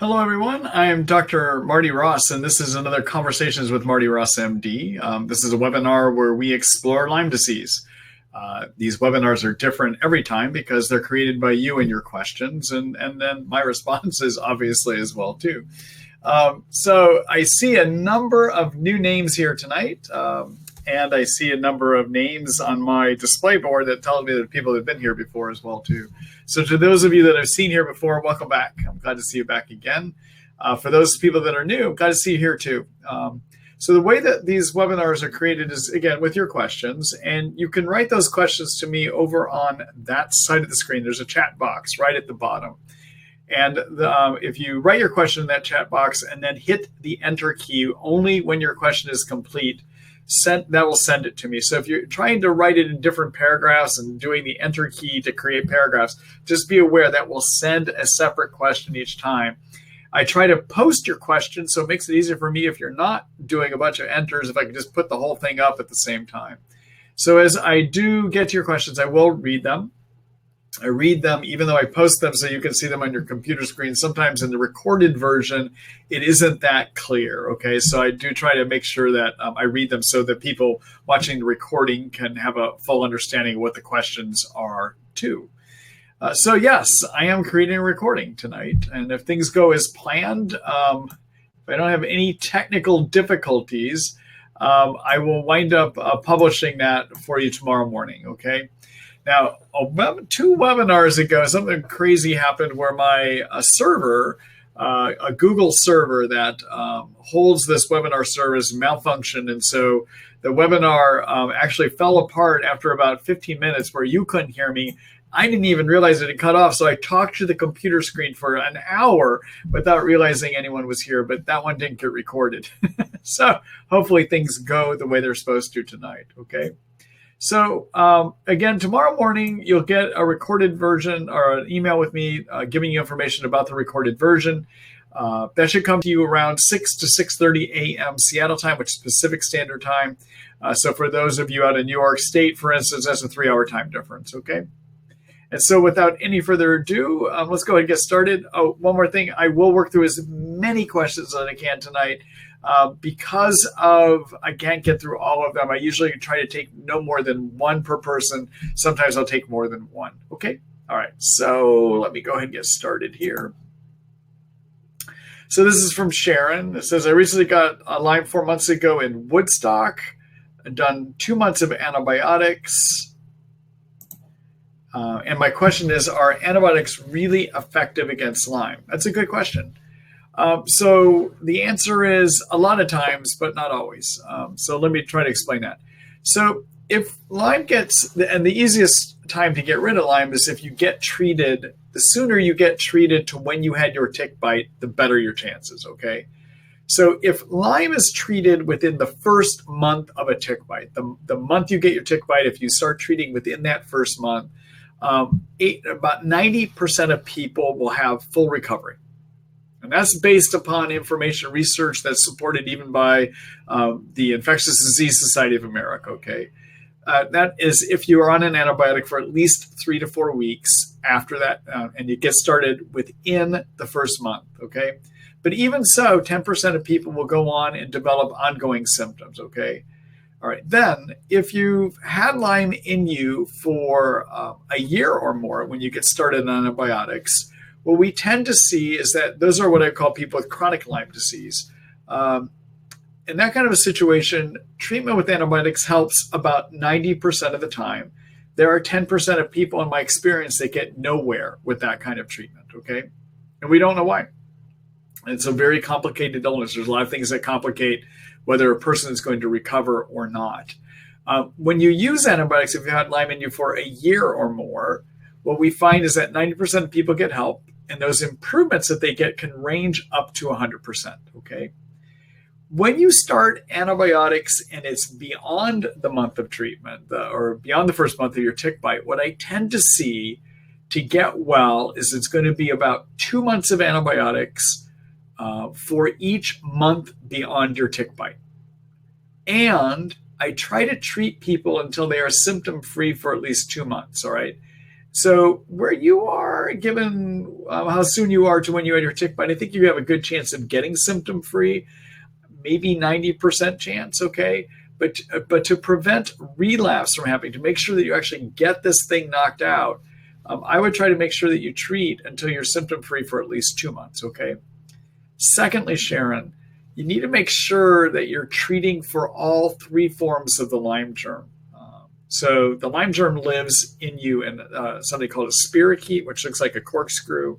Hello, everyone. I am Dr. Marty Ross, and this is another Conversations with Marty Ross MD. This is a webinar where we explore Lyme disease. These webinars are different every time because they're created by you and your questions, and then my responses obviously as well too. So I see a number of new names here tonight, and I see a number of names on my display board that tell me that people have been here before as well too. So to those of you that have seen here before, welcome back. I'm glad to see you back again. For those people that are new, glad to see you here too. So the way that these webinars are created is, again, with your questions, and you can write those questions to me over on that side of the screen. There's a chat box right at the bottom. And if you write your question in that chat box and then hit the enter key only when your question is complete, that will send it to me. So if you're trying to write it in different paragraphs and doing the enter key to create paragraphs, just be aware that will send a separate question each time. I try to post your question, so it makes it easier for me if you're not doing a bunch of enters, if I can just put the whole thing up at the same time. So as I do get to your questions, I will read them. I read them even though I post them so you can see them on your computer screen. Sometimes in the recorded version, it isn't that clear, okay? So I do try to make sure that I read them so that people watching the recording can have a full understanding of what the questions are too. So yes, I am creating a recording tonight. And if things go as planned, if I don't have any technical difficulties, I will wind up publishing that for you tomorrow morning, okay? Now, 2 webinars ago, something crazy happened where my server, a Google server that holds this webinar service malfunctioned. And so the webinar actually fell apart after about 15 minutes where you couldn't hear me. I didn't even realize it had cut off. So I talked to the computer screen for an hour without realizing anyone was here, but that one didn't get recorded. So hopefully things go the way they're supposed to tonight, okay? So again, tomorrow morning, you'll get a recorded version or an email with me giving you information about the recorded version. That should come to you around 6 to 6:30 a.m. Seattle time, which is Pacific Standard Time. So for those of you out in New York State, for instance, that's a 3-hour time difference, okay? And so without any further ado, let's go ahead and get started. Oh, one more thing. I will work through as many questions as I can tonight. Because I can't get through all of them, I usually try to take no more than one per person. Sometimes I'll take more than one. Okay? All right. So let me go ahead and get started here. So this is from Sharon. It says, I recently got Lyme 4 months ago in Woodstock. I've done 2 months of antibiotics. And my question is, are antibiotics really effective against Lyme? That's a good question. So the answer is a lot of times, but not always. So let me try to explain that. So if Lyme and the easiest time to get rid of Lyme is if you get treated, the sooner you get treated to when you had your tick bite, the better your chances, okay? So if Lyme is treated within the first month of a tick bite, the month you get your tick bite, if you start treating within that first month, about 90% of people will have full recovery. And that's based upon information research that's supported even by the Infectious Disease Society of America, okay? That is if you are on an antibiotic for at least 3 to 4 weeks after that, and you get started within the first month, okay? But even so, 10% of people will go on and develop ongoing symptoms, okay? All right, then if you've had Lyme in you for a year or more when you get started on antibiotics, what we tend to see is that those are what I call people with chronic Lyme disease. In that kind of a situation, treatment with antibiotics helps about 90% of the time. There are 10% of people in my experience that get nowhere with that kind of treatment, okay? And we don't know why. It's a very complicated illness. There's a lot of things that complicate whether a person is going to recover or not. When you use antibiotics, if you've had Lyme in you for a year or more, what we find is that 90% of people get help, and those improvements that they get can range up to 100%, okay? When you start antibiotics and it's beyond the month of treatment or beyond the first month of your tick bite, what I tend to see to get well is it's going to be about 2 months of antibiotics for each month beyond your tick bite. And I try to treat people until they are symptom-free for at least 2 months, all right? So where you are, given how soon you are to when you had your tick bite, I think you have a good chance of getting symptom free, maybe 90% chance, okay? But to prevent relapse from happening, to make sure that you actually get this thing knocked out, I would try to make sure that you treat until you're symptom free for at least 2 months, okay? Secondly, Sharon, you need to make sure that you're treating for all 3 forms of the Lyme germ. So the Lyme germ lives in you in something called a spirochete, which looks like a corkscrew.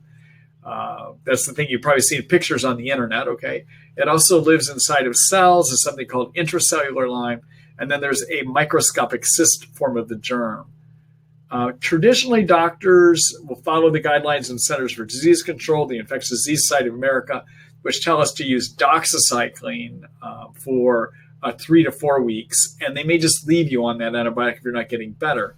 That's the thing you've probably seen pictures on the internet, okay? It also lives inside of cells as something called intracellular Lyme, and then there's a microscopic cyst form of the germ. Traditionally, doctors will follow the guidelines in Centers for Disease Control, the Infectious Disease Society of America, which tell us to use doxycycline for 3 to 4 weeks, and they may just leave you on that antibiotic if you're not getting better.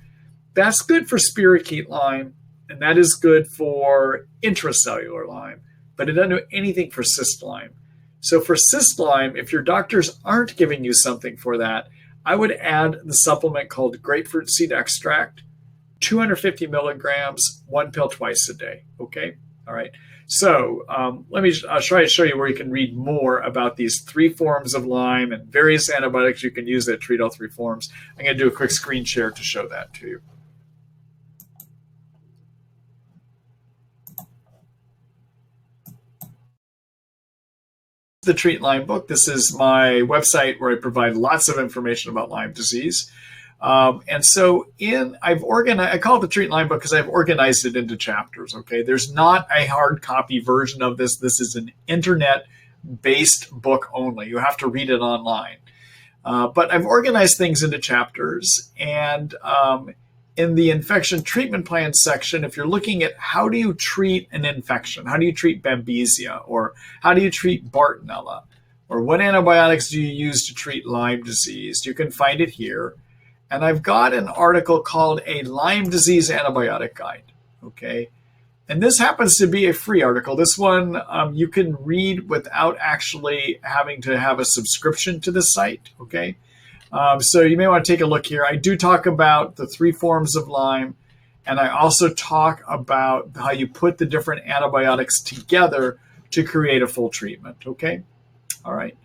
That's good for spirochete Lyme, and that is good for intracellular Lyme, but it doesn't do anything for cyst Lyme. So for cyst Lyme, if your doctors aren't giving you something for that, I would add the supplement called grapefruit seed extract, 250 milligrams, 1 pill twice a day, okay? All right. So I'll try to show you where you can read more about these 3 forms of Lyme and various antibiotics you can use that treat all 3 forms. I'm going to do a quick screen share to show that to you. The Treat Lyme book. This is my website where I provide lots of information about Lyme disease. And so I've organized, I call it the Treat Lyme book because I've organized it into chapters, okay? There's not a hard copy version of this. This is an internet-based book only. You have to read it online. But I've organized things into chapters, and in the infection treatment plan section, if you're looking at how do you treat an infection, how do you treat Babesia, or how do you treat Bartonella, or what antibiotics do you use to treat Lyme disease, you can find it here. And I've got an article called A Lyme Disease Antibiotic Guide, okay? And this happens to be a free article. This one you can read without actually having to have a subscription to the site, okay? So you may want to take a look here. I do talk about the 3 forms of Lyme, and I also talk about how you put the different antibiotics together to create a full treatment, okay? All right.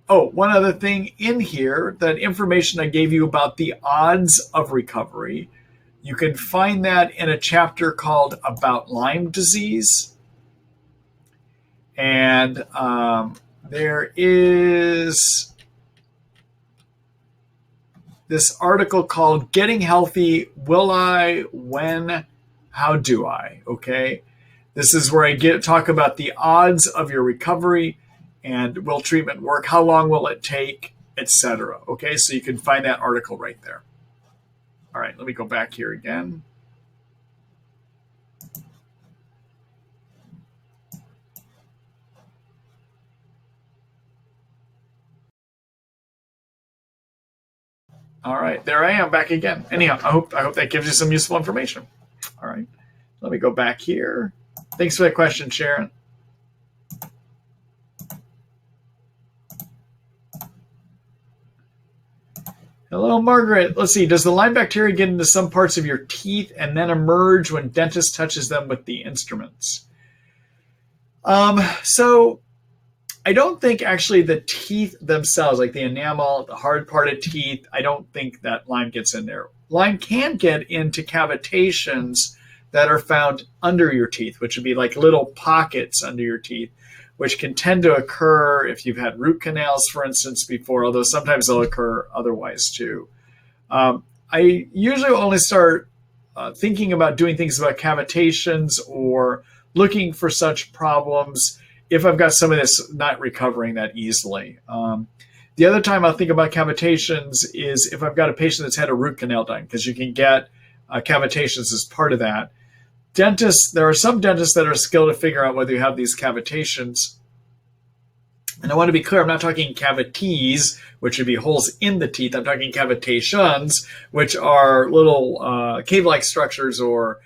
Oh, one other thing in here, that information I gave you about the odds of recovery, you can find that in a chapter called About Lyme Disease. And there is this article called Getting Healthy, Will I, When, How Do I? Okay. This is where I talk about the odds of your recovery, and will treatment work? How long will it take, etc. Okay, so you can find that article right there. All right, let me go back here again. All right, there I am back again. Anyhow, I hope that gives you some useful information. All right, let me go back here. Thanks for that question, Sharon. Hello, Margaret. Let's see. Does the Lyme bacteria get into some parts of your teeth and then emerge when dentist touches them with the instruments? So I don't think actually the teeth themselves, like the enamel, the hard part of teeth, I don't think that Lyme gets in there. Lyme can get into cavitations that are found under your teeth, which would be like little pockets under your teeth, which can tend to occur if you've had root canals, for instance, before, although sometimes they'll occur otherwise too. I usually only start thinking about doing things about cavitations or looking for such problems if I've got some of this not recovering that easily. The other time I'll think about cavitations is if I've got a patient that's had a root canal done, because you can get cavitations as part of that. Dentists, there are some dentists that are skilled to figure out whether you have these cavitations. And I want to be clear, I'm not talking cavities, which would be holes in the teeth. I'm talking cavitations, which are little cave-like structures or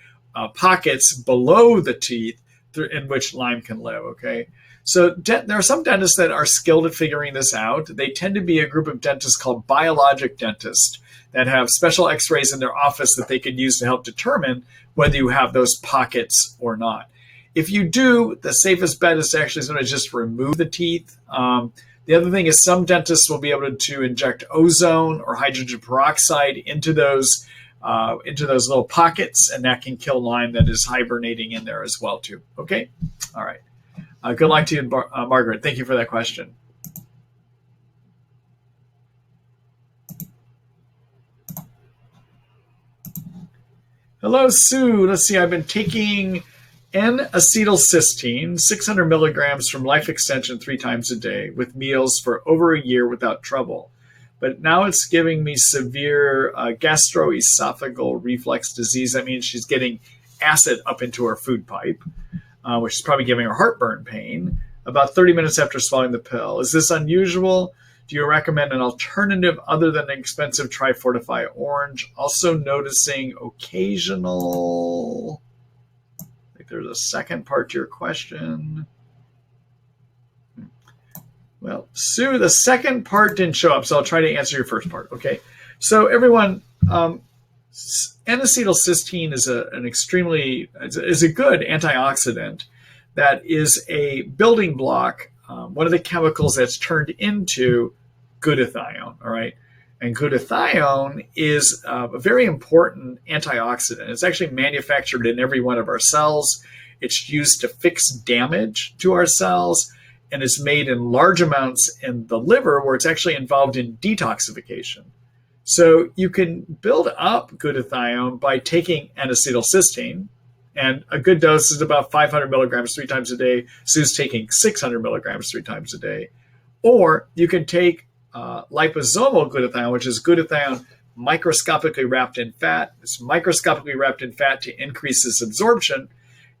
pockets below the teeth in which Lyme can live, okay? So there are some dentists that are skilled at figuring this out. They tend to be a group of dentists called biologic dentists. that have special x-rays in their office that they could use to help determine whether you have those pockets or not. If you do, the safest bet is to actually sometimes just remove the teeth. The other thing is some dentists will be able to inject ozone or hydrogen peroxide into those little pockets, and that can kill Lyme that is hibernating in there as well too. Okay, all right. Good luck to you, Margaret. Thank you for that question. Hello, Sue. Let's see. I've been taking N-acetylcysteine, 600 milligrams from Life Extension 3 times a day with meals for over a year without trouble. But now it's giving me severe gastroesophageal reflux disease. That means she's getting acid up into her food pipe, which is probably giving her heartburn pain about 30 minutes after swallowing the pill. Is this unusual? Do you recommend an alternative other than an expensive Tri-Fortify Orange? Also noticing occasional... I think there's a second part to your question. Well, Sue, the second part didn't show up, so I'll try to answer your first part. Okay. So everyone, N-acetylcysteine is a good antioxidant that is a building block, one of the chemicals that's turned into glutathione. All right. And glutathione is a very important antioxidant. It's actually manufactured in every one of our cells. It's used to fix damage to our cells, and it's made in large amounts in the liver where it's actually involved in detoxification. So you can build up glutathione by taking N-acetylcysteine, and a good dose is about 500 milligrams 3 times a day. Sue's taking 600 milligrams 3 times a day. Or you can take liposomal glutathione, which is glutathione microscopically wrapped in fat. It's microscopically wrapped in fat to increase its absorption.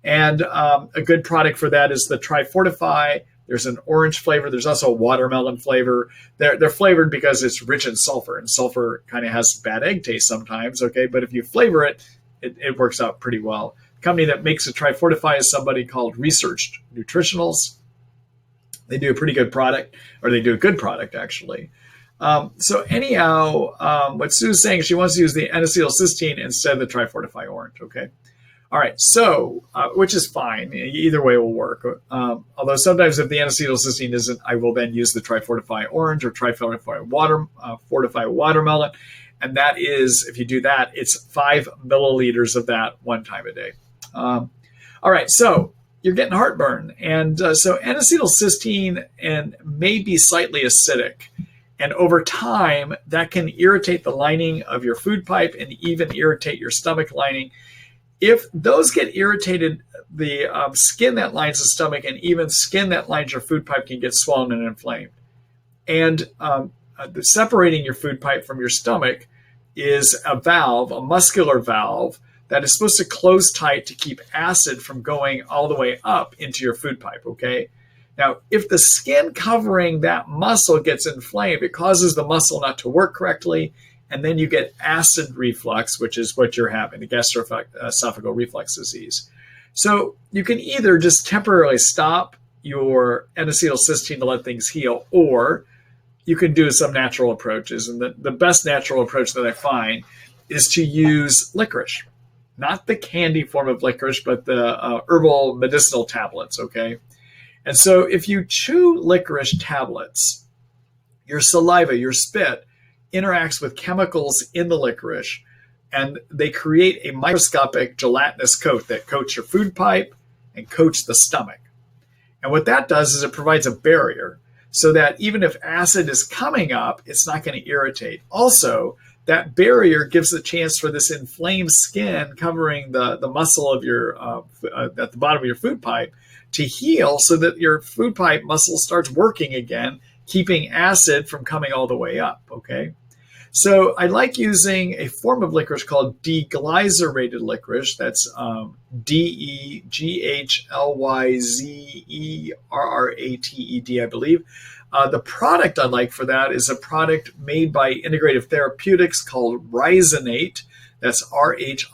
And a good product for that is the Tri-Fortify. There's an orange flavor. There's also a watermelon flavor. They're flavored because it's rich in sulfur, and sulfur kind of has bad egg taste sometimes, okay? But if you flavor it, it works out pretty well. The company that makes the Tri-Fortify is somebody called Research Nutritionals. They do a pretty good product, or they do a good product, actually. So anyhow, what Sue's saying, she wants to use the N-acetylcysteine instead of the Tri-Fortify Orange, okay? All right, so, which is fine. Either way will work. Although sometimes if the N-acetylcysteine isn't, I will then use the Tri-Fortify Orange or Tri-Fortify Watermelon. And that is, if you do that, it's 5 milliliters of that 1 time a day. All right, so you're getting heartburn. And so N-acetylcysteine may be slightly acidic. And over time, that can irritate the lining of your food pipe and even irritate your stomach lining. If those get irritated, the skin that lines the stomach and even skin that lines your food pipe can get swollen and inflamed. And separating your food pipe from your stomach is a valve, a muscular valve, that is supposed to close tight to keep acid from going all the way up into your food pipe, okay? Now, if the skin covering that muscle gets inflamed, it causes the muscle not to work correctly, and then you get acid reflux, which is what you're having, the gastroesophageal reflux disease. So you can either just temporarily stop your N-acetylcysteine to let things heal, or you can do some natural approaches. And the best natural approach that I find is to use licorice. Not the candy form of licorice, but the herbal medicinal tablets, okay? And so if you chew licorice tablets, your saliva, your spit, interacts with chemicals in the licorice, and they create a microscopic gelatinous coat that coats your food pipe and coats the stomach. And what that does is it provides a barrier so that even if acid is coming up, it's not going to irritate. Also, that barrier gives a chance for this inflamed skin covering the muscle of your at the bottom of your food pipe to heal, so that your food pipe muscle starts working again, keeping acid from coming all the way up, okay? So I like using a form of licorice called deglycerated licorice. That's Deglyzerrated, I believe. The product I like for that is a product made by Integrative Therapeutics called Rhizinate. That's Rhizinate.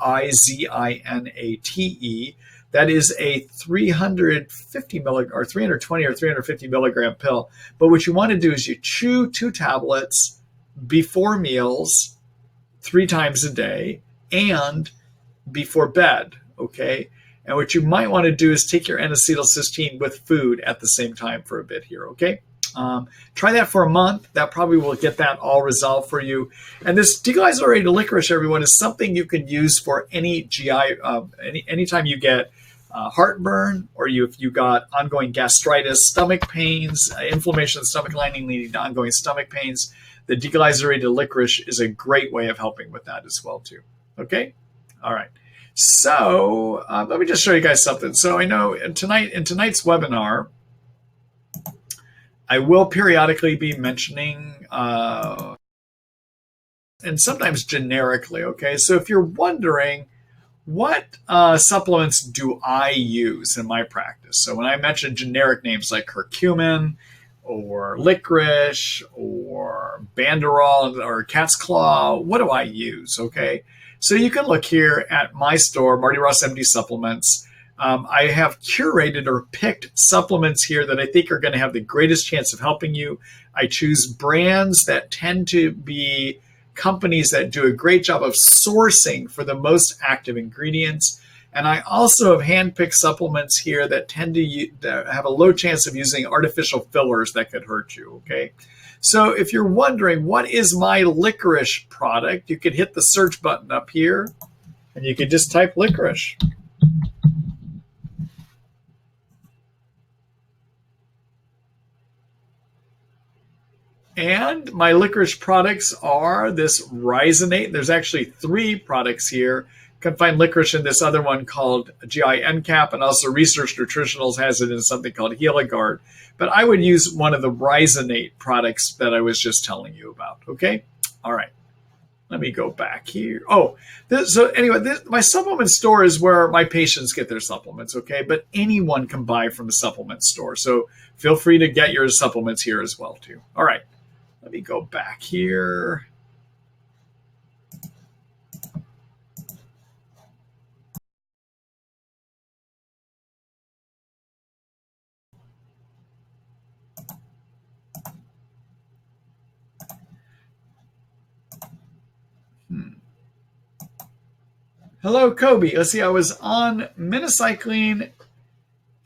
That is a 350 milligram or 320 or 350 milligram pill. But what you want to do is you chew 2 tablets before meals 3 times a day and before bed, okay? And what you might want to do is take your N-acetylcysteine with food at the same time for a bit here, okay? Try that for a month. That probably will get that all resolved for you. And this deglycerated licorice, everyone, is something you can use for any GI, anytime you get heartburn, or if you got ongoing gastritis, stomach pains, inflammation of the stomach lining leading to ongoing stomach pains. The deglycerated licorice is a great way of helping with that as well too. Okay, all right. So let me just show you guys something. So I know in tonight's webinar, I will periodically be mentioning, and sometimes generically, okay? So if you're wondering, what supplements do I use in my practice? So when I mention generic names like curcumin or licorice or banderol or cat's claw, what do I use, okay? So you can look here at my store, Marty Ross MD Supplements. I have curated or picked supplements here that I think are going to have the greatest chance of helping you. I choose brands that tend to be companies that do a great job of sourcing for the most active ingredients. And I also have handpicked supplements here that tend to have a low chance of using artificial fillers that could hurt you, okay? So if you're wondering, what is my licorice product? You could hit the search button up here, and you could just type licorice. And my licorice products are this rhizinate. There's actually 3 products here. You can find licorice in this other one called GI NCAP, and also Research Nutritionals has it in something called Heligard. But I would use one of the rhizinate products that I was just telling you about, okay? All right. Let me go back here. Oh, so anyway, my supplement store is where my patients get their supplements, okay? But anyone can buy from the supplement store. So feel free to get your supplements here as well, too. All right. Let me go back here. Hello, Kobe. Let's see, I was on minocycline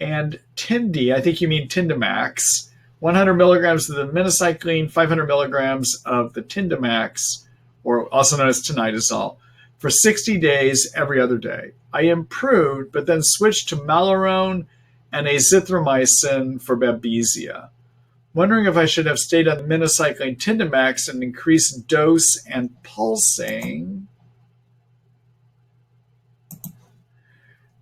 and Tindy. I think you mean Tindamax. 100 milligrams of the minocycline, 500 milligrams of the Tindamax, or also known as tinidazole, for 60 days every other day. I improved, but then switched to Malarone and azithromycin for Babesia. Wondering if I should have stayed on the minocycline Tindamax and increased dose and pulsing.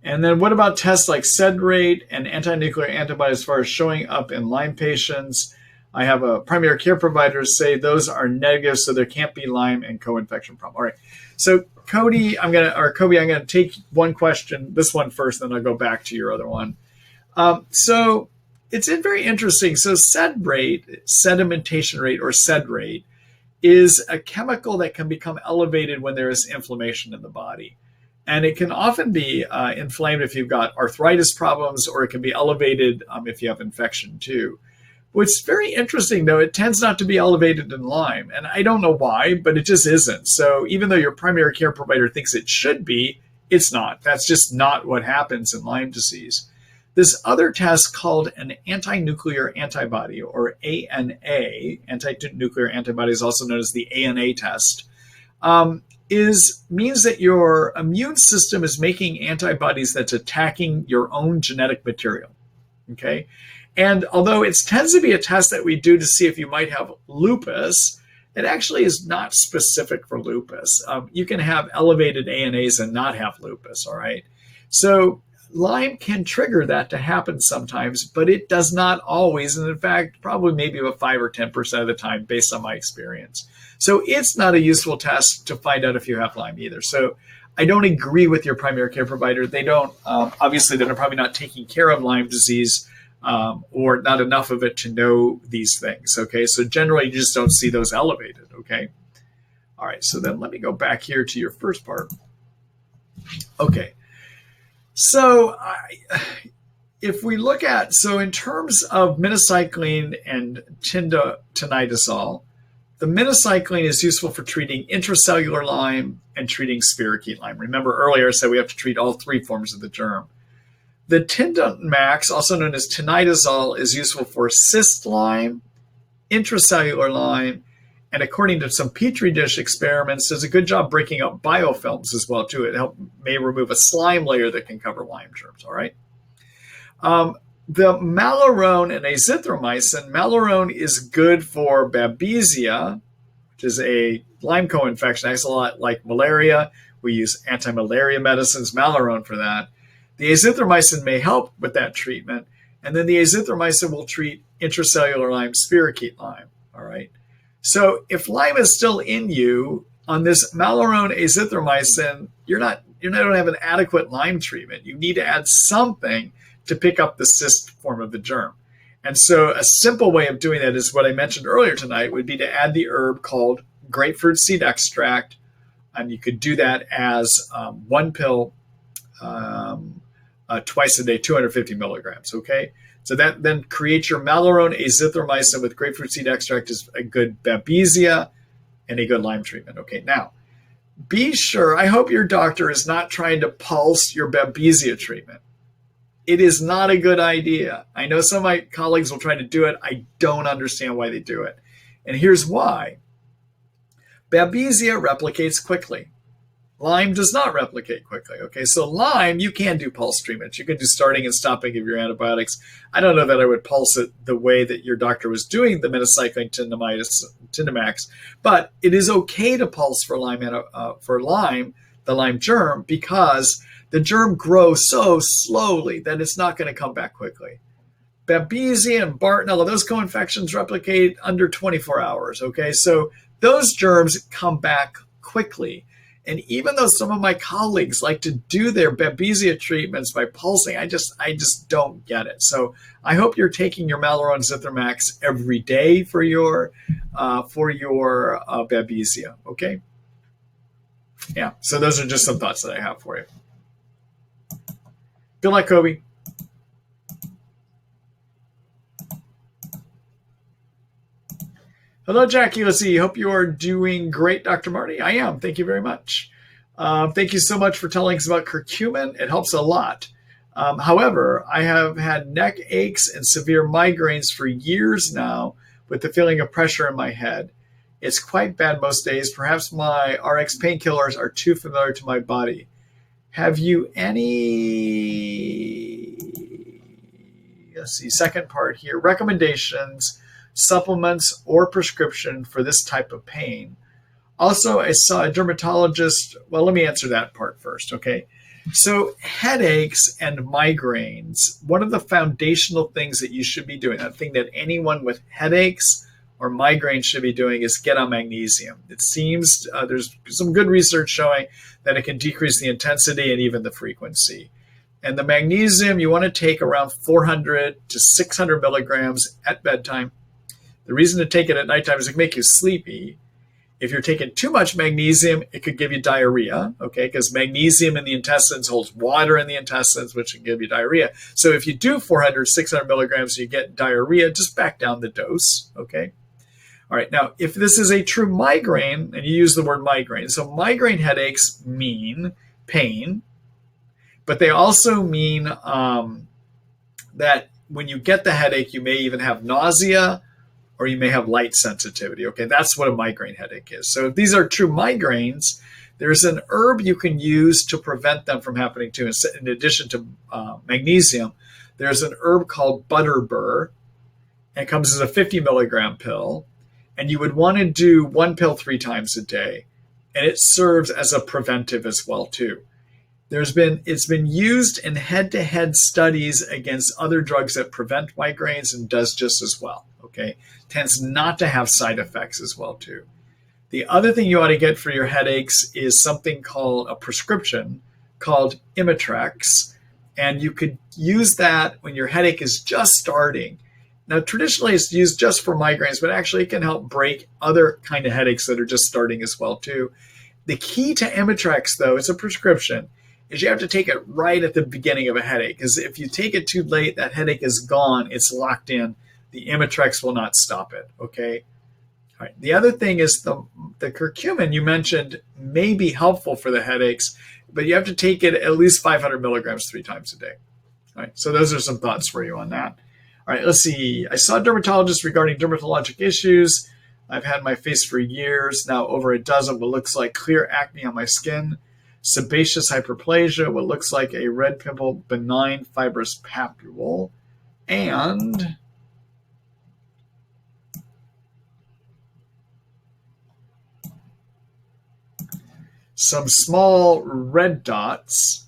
And then what about tests like SED-rate and anti-nuclear antibodies as far as showing up in Lyme patients? I have a primary care provider say those are negative, so there can't be Lyme and co-infection problem. All right. So Kobe, I'm gonna take one question, this one first, then I'll go back to your other one. So it's very interesting. So SED-rate, sedimentation rate, or SED-rate, is a chemical that can become elevated when there is inflammation in the body. And it can often be inflamed if you've got arthritis problems, or it can be elevated if you have infection too. What's very interesting, though, it tends not to be elevated in Lyme. And I don't know why, but it just isn't. So even though your primary care provider thinks it should be, it's not. That's just not what happens in Lyme disease. This other test called an anti-nuclear antibody, or ANA, anti-nuclear antibody is also known as the ANA test, means that your immune system is making antibodies that's attacking your own genetic material, okay? And although it tends to be a test that we do to see if you might have lupus, it actually is not specific for lupus. You can have elevated ANAs and not have lupus, all right? So Lyme can trigger that to happen sometimes, but it does not always. And in fact, probably maybe about 5 or 10% of the time based on my experience. So it's not a useful test to find out if you have Lyme either. So I don't agree with your primary care provider. They don't, obviously they're probably not taking care of Lyme disease or not enough of it to know these things, okay? So generally you just don't see those elevated, okay? All right, so then let me go back here to your first part. Okay, so if we look at, so in terms of minocycline and tinidazole, the minocycline is useful for treating intracellular Lyme and treating spirochete Lyme. Remember earlier I said we have to treat all three forms of the germ. The Tindamax, also known as tinidazole, is useful for cyst Lyme, intracellular Lyme, and according to some Petri dish experiments, does a good job breaking up biofilms as well, too. It may remove a slime layer that can cover Lyme germs, all right? The Malarone and azithromycin. Malarone is good for Babesia, which is a Lyme co-infection. Acts a lot like malaria. We use anti-malaria medicines, Malarone for that. The azithromycin may help with that treatment. And then the azithromycin will treat intracellular Lyme, spirochete Lyme, all right? So if Lyme is still in you, on this Malarone azithromycin, you don't have an adequate Lyme treatment. You need to add something to pick up the cyst form of the germ. And so a simple way of doing that is what I mentioned earlier tonight would be to add the herb called grapefruit seed extract. And you could do that as one pill twice a day, 250 milligrams, okay? So that then creates your Malarone azithromycin with grapefruit seed extract is a good Babesia and a good Lyme treatment. Okay, now be sure, I hope your doctor is not trying to pulse your Babesia treatment. It is not a good idea. I know some of my colleagues will try to do it. I don't understand why they do it. And here's why. Babesia replicates quickly. Lyme does not replicate quickly. Okay, so Lyme, you can do pulse treatments. You can do starting and stopping of your antibiotics. I don't know that I would pulse it the way that your doctor was doing the minocycline Tindamax, but it is okay to pulse for Lyme, the Lyme germ, because the germ grows so slowly that it's not going to come back quickly. Babesia and Bartonella, those co-infections replicate under 24 hours. Okay, so those germs come back quickly. And even though some of my colleagues like to do their Babesia treatments by pulsing, I just don't get it. So I hope you're taking your Malarone Zithromax every day for your Babesia. Okay. Yeah. So those are just some thoughts that I have for you. Good luck, Kobe. Hello, Jackie. Let's see. Hope you are doing great, Dr. Marty. I am. Thank you very much. Thank you so much for telling us about curcumin. It helps a lot. However, I have had neck aches and severe migraines for years now with the feeling of pressure in my head. It's quite bad most days. Perhaps my RX painkillers are too familiar to my body. Have you any, let's see, second part here, recommendations, supplements, or prescription for this type of pain? Also, I saw a dermatologist. Well, let me answer that part first, okay? So headaches and migraines, one of the foundational things that you should be doing, that thing that anyone with headaches or migraines should be doing, is get on magnesium. It seems there's some good research showing that it can decrease the intensity and even the frequency. And the magnesium, you want to take around 400 to 600 milligrams at bedtime. The reason to take it at nighttime is it can make you sleepy. If you're taking too much magnesium, it could give you diarrhea, okay? Because magnesium in the intestines holds water in the intestines, which can give you diarrhea. So if you do 400, 600 milligrams, you get diarrhea, just back down the dose, okay? All right, now, if this is a true migraine, and you use the word migraine, so migraine headaches mean pain, but they also mean that when you get the headache, you may even have nausea, or you may have light sensitivity. Okay, that's what a migraine headache is. So if these are true migraines, there's an herb you can use to prevent them from happening too. In addition to magnesium, there's an herb called butterbur. And it comes as a 50 milligram pill. And you would want to do one pill 3 times a day. And it serves as a preventive as well too. It's been used in head-to-head studies against other drugs that prevent migraines and does just as well. Okay, tends not to have side effects as well too. The other thing you ought to get for your headaches is something called a prescription called Imitrex, and you could use that when your headache is just starting. Now, traditionally it's used just for migraines, but actually it can help break other kind of headaches that are just starting as well too. The key to Imitrex, though, it's a prescription, is you have to take it right at the beginning of a headache, because if you take it too late, that headache is gone, it's locked in. The Imitrex will not stop it, okay? right. The other thing is the curcumin you mentioned may be helpful for the headaches, but you have to take it at least 500 milligrams 3 times a day. All right. So those are some thoughts for you on that. All right. Let's see. I saw a dermatologist regarding dermatologic issues. I've had my face for years, now over a dozen, what looks like clear acne on my skin, sebaceous hyperplasia, what looks like a red pimple, benign fibrous papule, and some small red dots,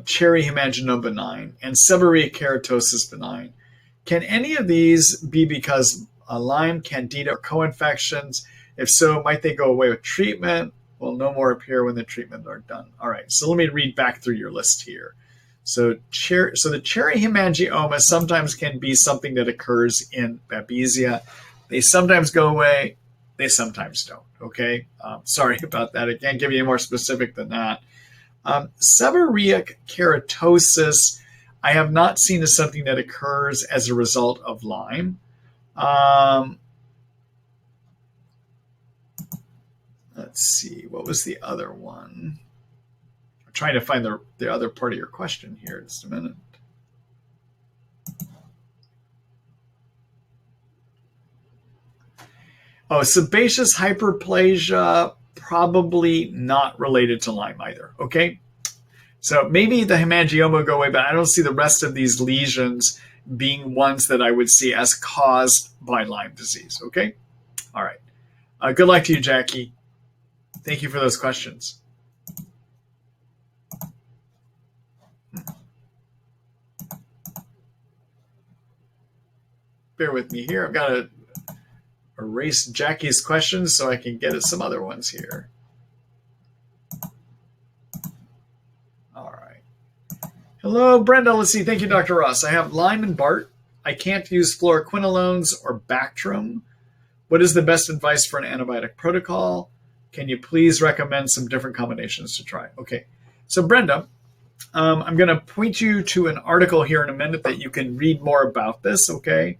cherry hemangioma benign, and seborrheic keratosis benign. Can any of these be because Lyme, Candida, or co-infections? If so, might they go away with treatment? Will no more appear when the treatment are done? All right, so let me read back through your list here. So the cherry hemangioma sometimes can be something that occurs in Babesia. They sometimes go away. They sometimes don't. Okay, sorry about that. I can't give you any more specific than that. Seborrheic keratosis, I have not seen as something that occurs as a result of Lyme. Let's see, what was the other one? I'm trying to find the other part of your question here. Just a minute. Oh, sebaceous hyperplasia, probably not related to Lyme either. Okay. So maybe the hemangioma will go away, but I don't see the rest of these lesions being ones that I would see as caused by Lyme disease. Okay. All right. Good luck to you, Jackie. Thank you for those questions. Bear with me here. I've got to erase Jackie's questions so I can get at some other ones here. All right. Hello, Brenda. Let's see. Thank you, Dr. Ross. I have Lyme and Bart. I can't use fluoroquinolones or Bactrim. What is the best advice for an antibiotic protocol? Can you please recommend some different combinations to try? Okay. So, Brenda, I'm going to point you to an article here in a minute that you can read more about this, okay?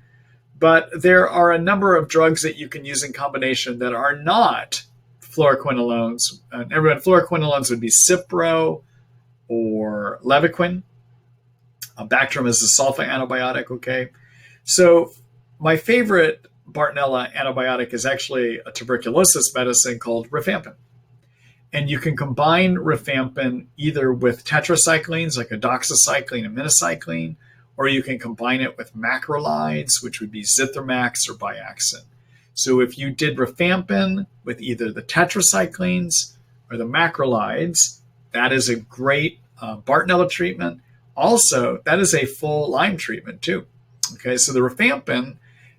But there are a number of drugs that you can use in combination that are not fluoroquinolones. And everyone, fluoroquinolones would be Cipro or Levaquin. Bactrim is a sulfa antibiotic, okay? So my favorite Bartonella antibiotic is actually a tuberculosis medicine called rifampin. And you can combine rifampin either with tetracyclines like a doxycycline and minocycline, or you can combine it with macrolides, which would be Zithromax or Biaxin. So if you did rifampin with either the tetracyclines or the macrolides, that is a great Bartonella treatment. Also, that is a full Lyme treatment too. Okay, so the rifampin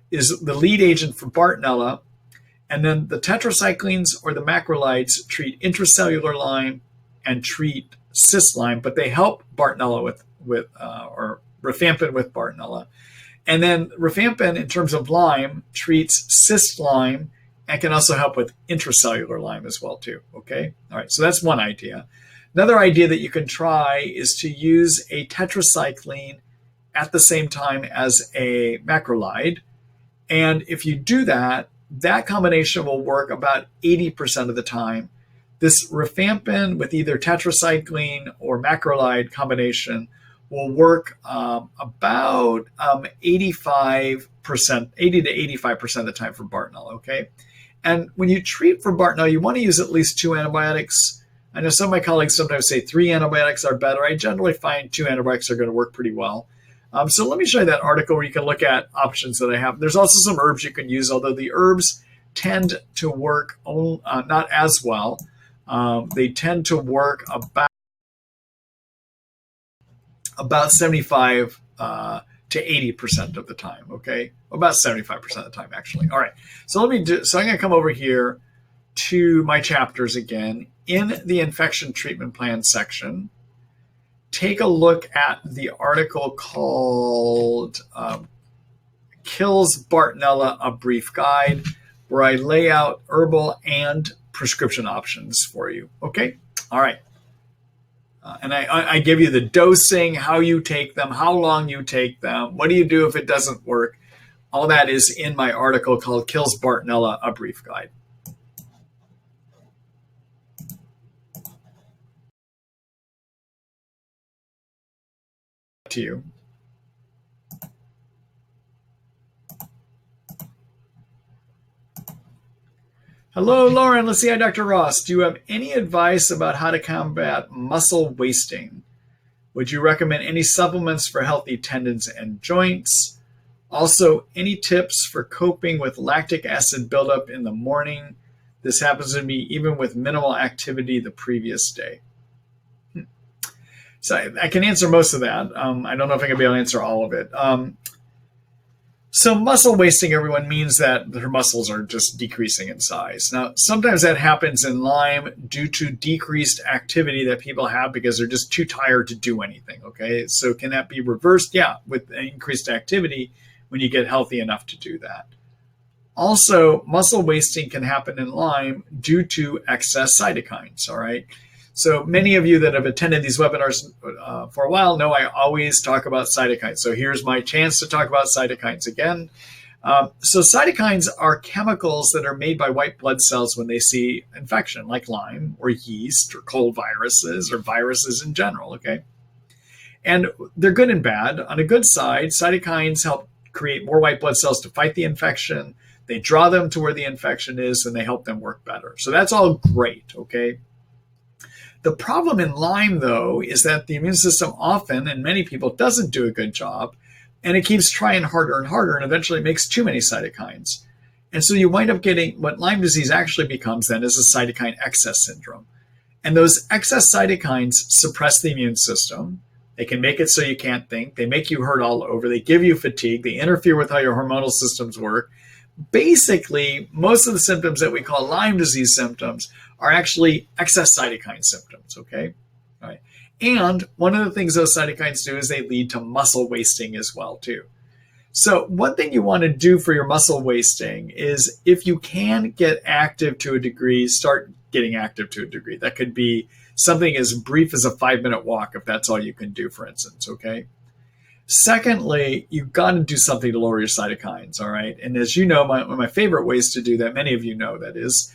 is the lead agent for Bartonella, and then the tetracyclines or the macrolides treat intracellular Lyme and treat cyst Lyme, but they help Bartonella or rifampin with Bartonella. And then rifampin, in terms of Lyme, treats cyst Lyme and can also help with intracellular Lyme as well too. Okay, all right. So that's one idea. Another idea that you can try is to use a tetracycline at the same time as a macrolide. And if you do that, that combination will work about 80% of the time. This rifampin with either tetracycline or macrolide combination will work about 80 to 85% of the time for Bartonella, okay? And when you treat for Bartonella, you want to use at least 2 antibiotics. I know some of my colleagues sometimes say 3 antibiotics are better. I generally find 2 antibiotics are going to work pretty well. So let me show you that article where you can look at options that I have. There's also some herbs you can use, although the herbs tend to work not as well. They tend to work about 75 to 80% of the time, okay? About 75% of the time, actually. All right, so I'm going to come over here to my chapters again. In the infection treatment plan section, take a look at the article called Kills Bartonella, A Brief Guide, where I lay out herbal and prescription options for you, okay? All right. And I give you the dosing, how you take them, how long you take them, what do you do if it doesn't work. All that is in my article called Kills Bartonella, A Brief Guide. To you. Hello, Lauren. Let's see. Hi, Dr. Ross. Do you have any advice about how to combat muscle wasting? Would you recommend any supplements for healthy tendons and joints? Also, any tips for coping with lactic acid buildup in the morning? This happens to me even with minimal activity the previous day. So I can answer most of that. I don't know if I can be able to answer all of it. So muscle wasting, everyone, means that their muscles are just decreasing in size. Now, sometimes that happens in Lyme due to decreased activity that people have because they're just too tired to do anything, okay? So can that be reversed? Yeah, with increased activity when you get healthy enough to do that. Also, muscle wasting can happen in Lyme due to excess cytokines, all right? So many of you that have attended these webinars for a while know I always talk about cytokines. So here's my chance to talk about cytokines again. So cytokines are chemicals that are made by white blood cells when they see infection, like Lyme or yeast or cold viruses or viruses in general, okay? And they're good and bad. On a good side, cytokines help create more white blood cells to fight the infection. They draw them to where the infection is and they help them work better. So that's all great, okay? The problem in Lyme, though, is that the immune system often, and many people, doesn't do a good job, and it keeps trying harder and harder, and eventually it makes too many cytokines. And so you wind up getting what Lyme disease actually becomes then is a cytokine excess syndrome. And those excess cytokines suppress the immune system. They can make it so you can't think. They make you hurt all over. They give you fatigue. They interfere with how your hormonal systems work. Basically, most of the symptoms that we call Lyme disease symptoms are actually excess cytokine symptoms, okay? All right. And one of the things those cytokines do is they lead to muscle wasting as well, too. So one thing you want to do for your muscle wasting is if you can get active to a degree, start getting active to a degree. That could be something as brief as a 5-minute walk if that's all you can do, for instance, okay? Secondly, you've got to do something to lower your cytokines, all right? And as you know, one of my favorite ways to do that, many of you know that is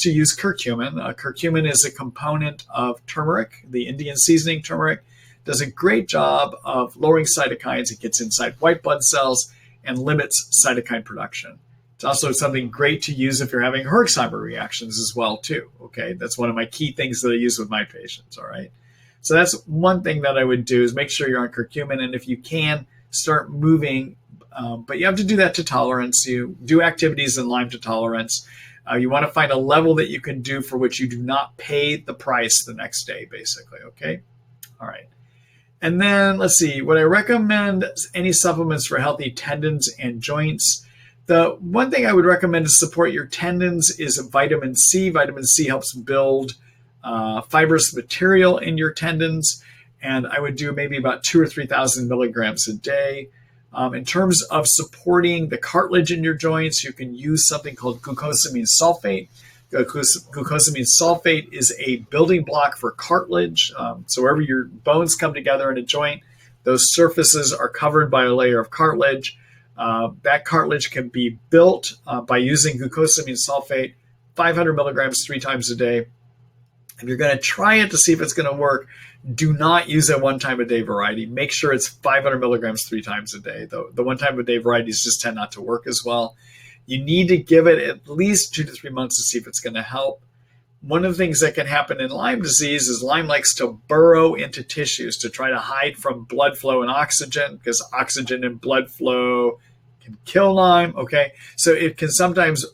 to use curcumin. Curcumin is a component of turmeric, the Indian seasoning turmeric. Does a great job of lowering cytokines. It gets inside white blood cells and limits cytokine production. It's also something great to use if you're having Herxheimer reactions as well, too, okay? That's one of my key things that I use with my patients, all right? So that's one thing that I would do is make sure you're on curcumin, and if you can, start moving. But you have to do that to tolerance. You do activities in Lyme to tolerance. You want to find a level that you can do for which you do not pay the price the next day, basically, okay? All right. And then let's see, would I recommend any supplements for healthy tendons and joints? The one thing I would recommend to support your tendons is vitamin C. Vitamin C helps build fibrous material in your tendons, and I would do maybe about 2,000 or 3,000 milligrams a day. In terms of supporting the cartilage in your joints, you can use something called glucosamine sulfate. Glucosamine sulfate is a building block for cartilage. So wherever your bones come together in a joint, those surfaces are covered by a layer of cartilage. That cartilage can be built by using glucosamine sulfate, 500 milligrams 3 times a day. If you're going to try it to see if it's going to work, do not use a 1 time a day variety. Make sure it's 500 milligrams 3 times a day. The 1 time a day varieties just tend not to work as well. You need to give it at least 2 to 3 months to see if it's going to help. One of the things that can happen in Lyme disease is Lyme likes to burrow into tissues to try to hide from blood flow and oxygen, because oxygen and blood flow can kill Lyme, okay? So it can sometimes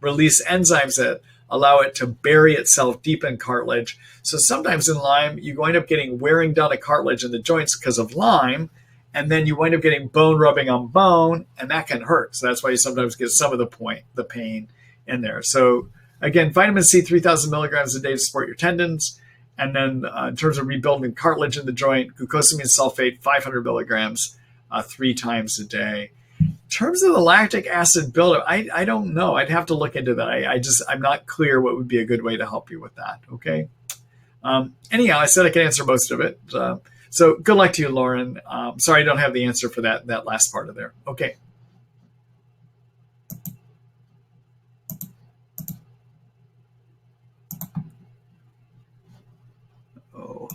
release enzymes that allow it to bury itself deep in cartilage. So sometimes in Lyme, you wind up getting wearing down of cartilage in the joints because of Lyme, and then you wind up getting bone rubbing on bone, and that can hurt. So that's why you sometimes get some of the pain in there. So again, vitamin C, 3,000 milligrams a day to support your tendons. And then in terms of rebuilding cartilage in the joint, glucosamine sulfate, 500 milligrams 3 times a day. In terms of the lactic acid buildup, I don't know. I'd have to look into that. I'm not clear what would be a good way to help you with that, okay? Anyhow, I said I could answer most of it. So good luck to you, Lauren. Sorry I don't have the answer for that last part of there. Okay.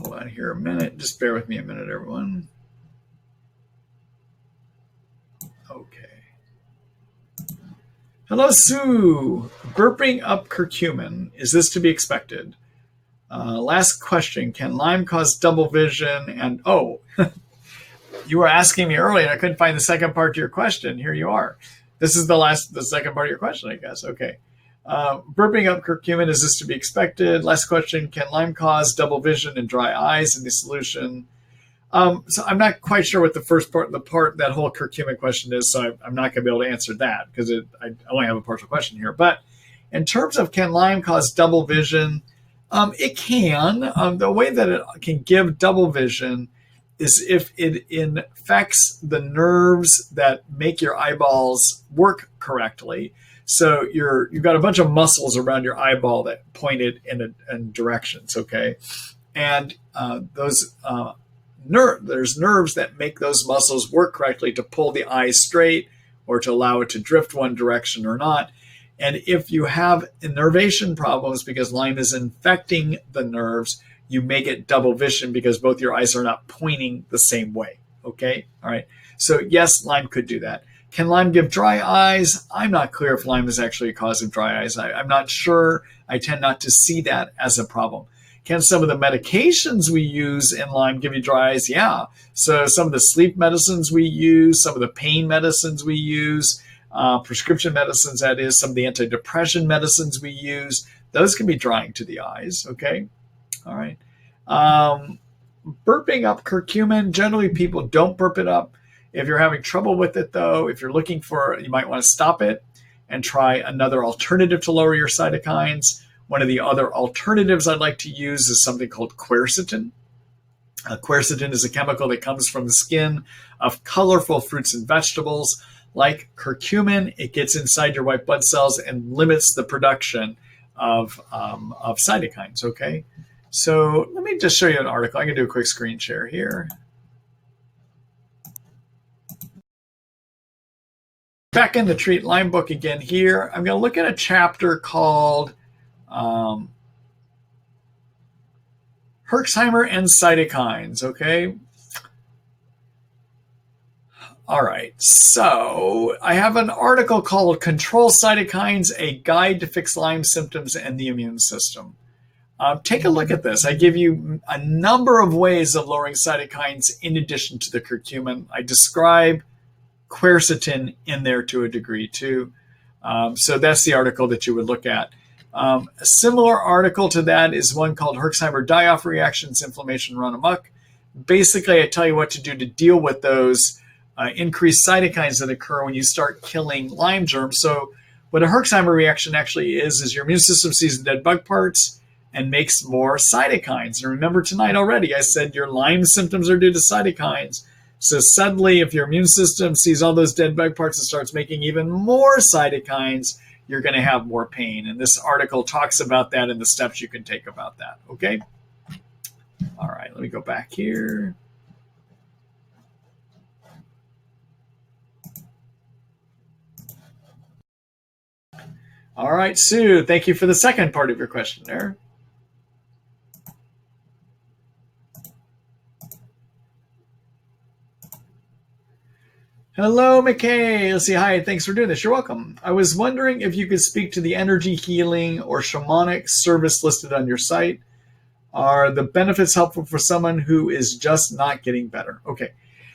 Hold on here a minute. Just bear with me a minute, everyone. Okay. Hello, Sue. Burping up curcumin. Is this to be expected? Last question. Can Lyme cause double vision? And you were asking me earlier. I couldn't find the second part to your question. Here you are. This is the second part of your question, I guess. Okay. Burping up curcumin. Is this to be expected? Last question. Can Lyme cause double vision and dry eyes in the solution? So I'm not quite sure what the first part, that whole curcumin question is. So I'm not going to be able to answer that because I only have a partial question here. But in terms of can Lyme cause double vision, it can. The way that it can give double vision is if it infects the nerves that make your eyeballs work correctly. So you've got a bunch of muscles around your eyeball that point it in directions, okay? And there's nerves that make those muscles work correctly to pull the eye straight or to allow it to drift one direction or not. And if you have innervation problems because Lyme is infecting the nerves, you may get double vision because both your eyes are not pointing the same way. Okay? All right. So yes, Lyme could do that. Can Lyme give dry eyes? I'm not clear if Lyme is actually a cause of dry eyes. I'm not sure. I tend not to see that as a problem. Can some of the medications we use in Lyme give you dry eyes? Yeah. So some of the sleep medicines we use, some of the pain medicines we use, prescription medicines, that is, some of the antidepressant medicines we use, those can be drying to the eyes, okay? All right. Burping up curcumin, generally people don't burp it up. If you're having trouble with it, though, if you're looking for, you might want to stop it and try another alternative to lower your cytokines. One of the other alternatives I'd like to use is something called quercetin. Quercetin is a chemical that comes from the skin of colorful fruits and vegetables. Like curcumin, it gets inside your white blood cells and limits the production of cytokines, okay? So let me just show you an article. I'm going to do a quick screen share here. Back in the Treat Lyme book again here. I'm going to look at a chapter called Herxheimer and Cytokines, okay? All right, so I have an article called Control Cytokines, a Guide to Fix Lyme Symptoms and the Immune System. Take a look at this. I give you a number of ways of lowering cytokines in addition to the curcumin. I describe quercetin in there to a degree too. So that's the article that you would look at. A similar article to that is one called Herxheimer die-off reactions, inflammation run amok. Basically, I tell you what to do to deal with those increased cytokines that occur when you start killing Lyme germs. So what a Herxheimer reaction actually is your immune system sees the dead bug parts and makes more cytokines. And remember tonight already, I said your Lyme symptoms are due to cytokines. So suddenly, if your immune system sees all those dead bug parts and starts making even more cytokines, you're going to have more pain. And this article talks about that and the steps you can take about that. Okay? All right, let me go back here. All right, Sue, thank you for the second part of your question there. Hello, McKay. Let's see. Hi, thanks for doing this. You're welcome. I was wondering if you could speak to the energy healing or shamanic service listed on your site. Are the benefits helpful for someone who is just not getting better? Okay.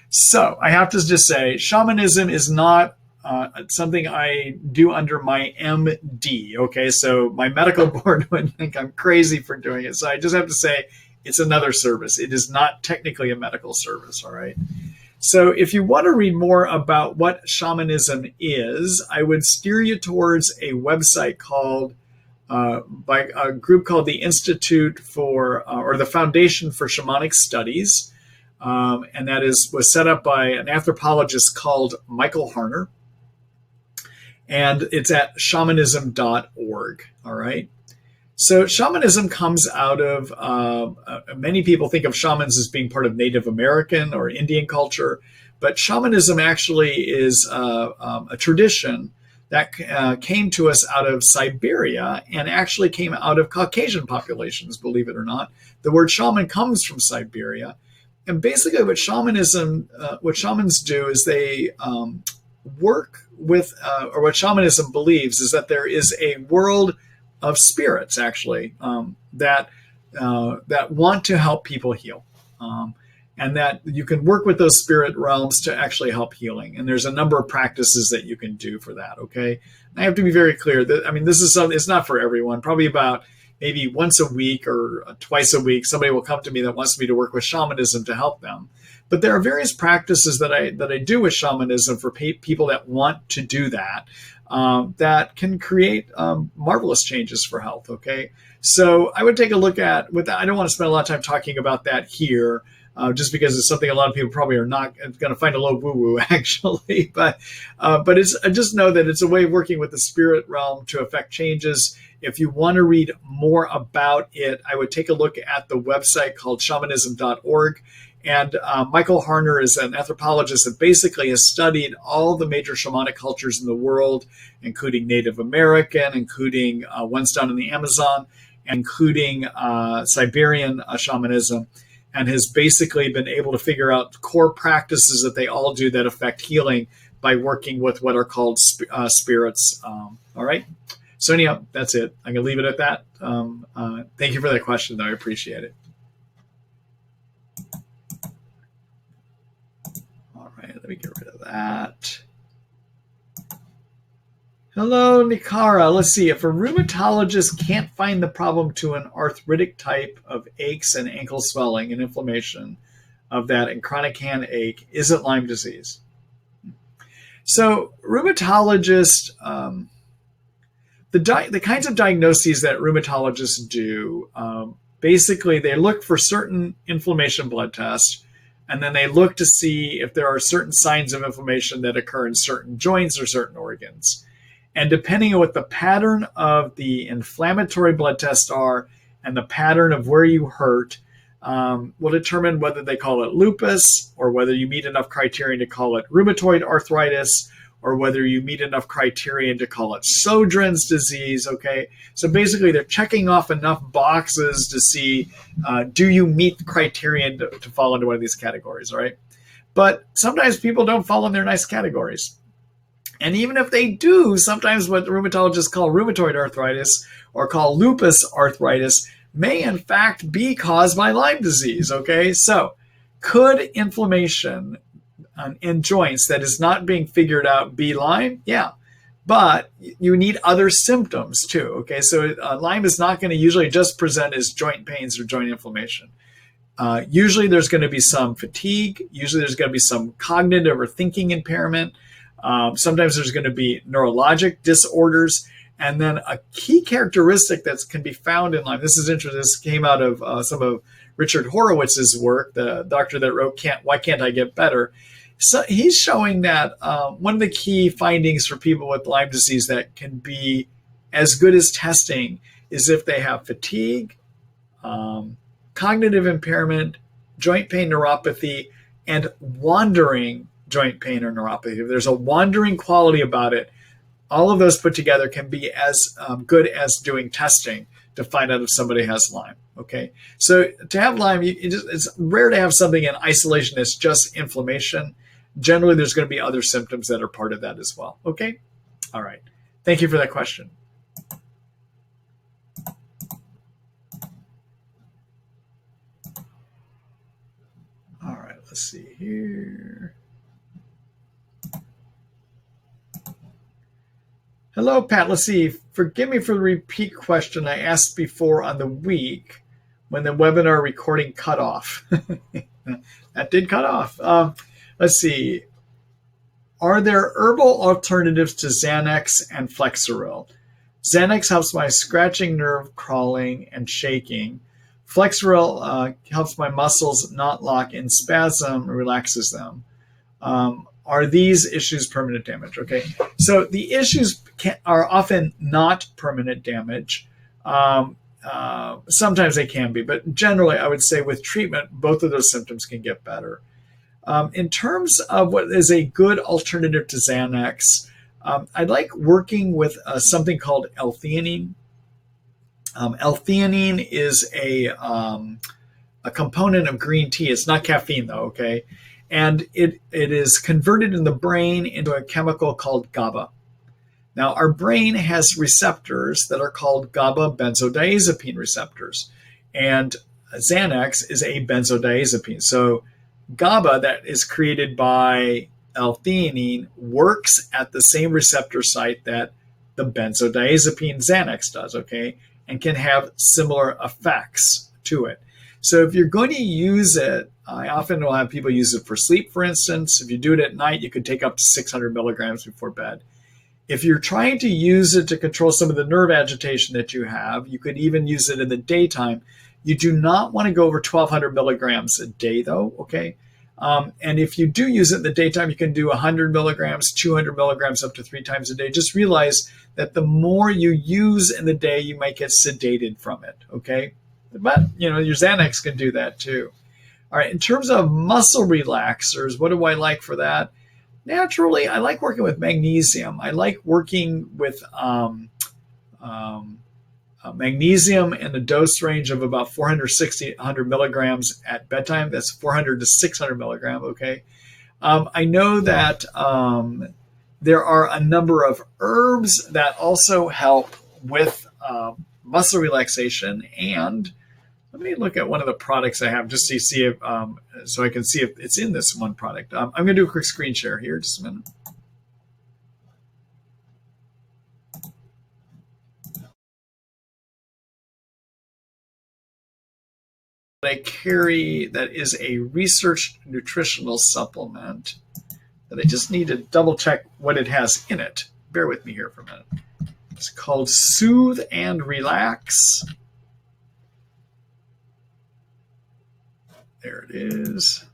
So I have to just say, shamanism is not something I do under my MD. Okay. So my medical board would think I'm crazy for doing it. So I just have to say it's another service. It is not technically a medical service. All right. So if you want to read more about what shamanism is, I would steer you towards a website called, by a group called the Institute for, or the Foundation for Shamanic Studies. And that was set up by an anthropologist called Michael Harner. And it's at shamanism.org. All right. So shamanism comes out of, many people think of shamans as being part of Native American or Indian culture, but shamanism actually is a tradition that came to us out of Siberia and actually came out of Caucasian populations, believe it or not. The word shaman comes from Siberia. And basically what shamans do is they work with, or what shamanism believes is that there is a world of spirits actually that want to help people heal. And that you can work with those spirit realms to actually help healing. And there's a number of practices that you can do for that, okay? And I have to be very clear that, I mean, this is something, it's not for everyone. Probably about maybe once a week or twice a week, somebody will come to me that wants me to work with shamanism to help them. But there are various practices that I do with shamanism for people that want to do that, that can create marvelous changes for health, okay? So I would take a look at, with that, I don't want to spend a lot of time talking about that here, just because it's something a lot of people probably are not going to find a little woo-woo actually. But it's, I just know that it's a way of working with the spirit realm to affect changes. If you want to read more about it, I would take a look at the website called shamanism.org. And Michael Harner is an anthropologist that basically has studied all the major shamanic cultures in the world, including Native American, including ones down in the Amazon, including Siberian shamanism, and has basically been able to figure out core practices that they all do that affect healing by working with what are called spirits. All right. So anyhow, that's it. I'm going to leave it at that. Thank you for that question, though. I appreciate it. All right. Let me get rid of that. Hello, Nikara. Let's see. If a rheumatologist can't find the problem to an arthritic type of aches and ankle swelling and inflammation of that and chronic hand ache, is it Lyme disease? So rheumatologists, the kinds of diagnoses that rheumatologists do, basically they look for certain inflammation blood tests, and then they look to see if there are certain signs of inflammation that occur in certain joints or certain organs. And depending on what the pattern of the inflammatory blood tests are and the pattern of where you hurt, will determine whether they call it lupus or whether you meet enough criterion to call it rheumatoid arthritis or whether you meet enough criterion to call it Sjogren's disease, okay? So basically they're checking off enough boxes to see, do you meet the criterion to fall into one of these categories, all right? But sometimes people don't fall in their nice categories. And even if they do, sometimes what rheumatologists call rheumatoid arthritis or call lupus arthritis may in fact be caused by Lyme disease, okay? So could inflammation in joints that is not being figured out be Lyme? Yeah, but you need other symptoms too, okay? So Lyme is not going to usually just present as joint pains or joint inflammation. Usually there's going to be some fatigue. Usually there's going to be some cognitive or thinking impairment. Sometimes there's going to be neurologic disorders. And then a key characteristic that can be found in Lyme, this is interesting, this came out of some of Richard Horowitz's work, the doctor that wrote Why Can't I Get Better? So he's showing that one of the key findings for people with Lyme disease that can be as good as testing is if they have fatigue, cognitive impairment, joint pain neuropathy, and wandering joint pain or neuropathy. If there's a wandering quality about it, all of those put together can be as good as doing testing to find out if somebody has Lyme, okay? So to have Lyme, it's rare to have something in isolation that's just inflammation. Generally, there's going to be other symptoms that are part of that as well, okay? All right. Thank you for that question. All right, let's see here. Hello, Pat. Let's see. Forgive me for the repeat question I asked before on the week when the webinar recording cut off. That did cut off. Let's see. Are there herbal alternatives to Xanax and Flexeril? Xanax helps my scratching, nerve crawling, and shaking. Flexeril helps my muscles not lock in spasm, relaxes them. Are these issues permanent damage? Okay, so the issues are often not permanent damage. Sometimes they can be, but generally I would say with treatment, both of those symptoms can get better. In terms of what is a good alternative to Xanax, I like working with something called L-theanine. L-theanine is a component of green tea. It's not caffeine though, okay? And it is converted in the brain into a chemical called GABA. Now, our brain has receptors that are called GABA benzodiazepine receptors. And Xanax is a benzodiazepine. So GABA that is created by L-theanine works at the same receptor site that the benzodiazepine Xanax does, okay? And can have similar effects to it. So if you're going to use it, I often will have people use it for sleep, for instance. If you do it at night, you could take up to 600 milligrams before bed. If you're trying to use it to control some of the nerve agitation that you have, you could even use it in the daytime. You do not want to go over 1,200 milligrams a day, though, okay? And if you do use it in the daytime, you can do 100 milligrams, 200 milligrams, up to 3 times a day. Just realize that the more you use in the day, you might get sedated from it, okay? But, your Xanax can do that too. All right, in terms of muscle relaxers, what do I like for that? Naturally, I like working with magnesium. I like working with magnesium in a dose range of about 460, 100 milligrams at bedtime. That's 400 to 600 milligrams, okay? I know that there are a number of herbs that also help with muscle relaxation. And let me look at one of the products I have just to see if, so I can see if it's in this one product. I'm going to do a quick screen share here, just a minute. I carry that is a research nutritional supplement that I just need to double check what it has in it. Bear with me here for a minute. It's called Soothe and Relax. There it is.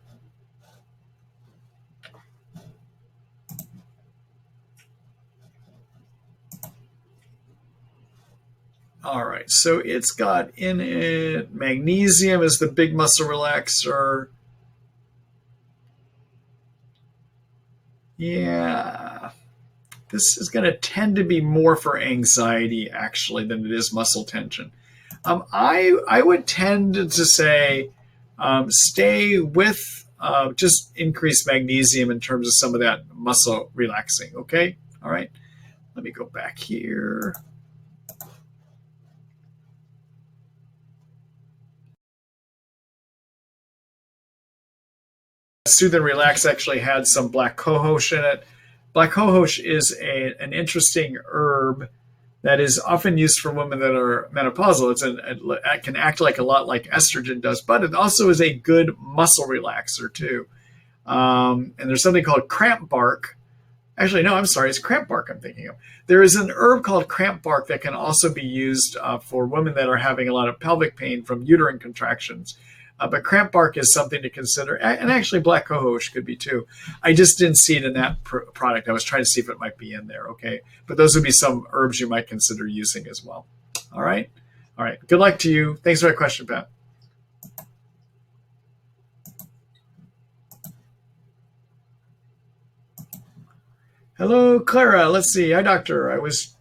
All right, so it's got in it magnesium is the big muscle relaxer. Yeah, this is going to tend to be more for anxiety actually than it is muscle tension. I would tend to say stay with just increased magnesium in terms of some of that muscle relaxing. Okay, all right. Let me go back here. Soothe and Relax actually had some black cohosh in it. Black cohosh is an interesting herb that is often used for women that are menopausal. It can act like a lot like estrogen does, but it also is a good muscle relaxer too. And there's something called cramp bark. Actually, no, I'm sorry, it's cramp bark I'm thinking of. There is an herb called cramp bark that can also be used for women that are having a lot of pelvic pain from uterine contractions. But cramp bark is something to consider. And actually, black cohosh could be too. I just didn't see it in that product. I was trying to see if it might be in there, okay? But those would be some herbs you might consider using as well. All right? All right. Good luck to you. Thanks for that question, Pat. Hello, Clara. Let's see. Hi, doctor. I was,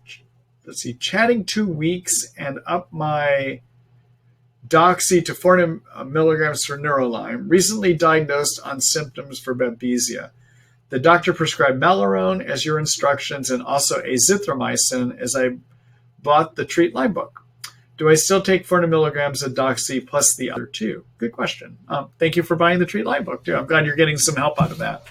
chatting 2 weeks and up my doxy to 400 milligrams for Lyme. Recently diagnosed on symptoms for Babesia. The doctor prescribed Malarone as your instructions and also azithromycin as I bought the Treat Lyme book. Do I still take 400 milligrams of doxy plus the other two? Good question. Thank you for buying the Treat Lyme book too. I'm glad you're getting some help out of that.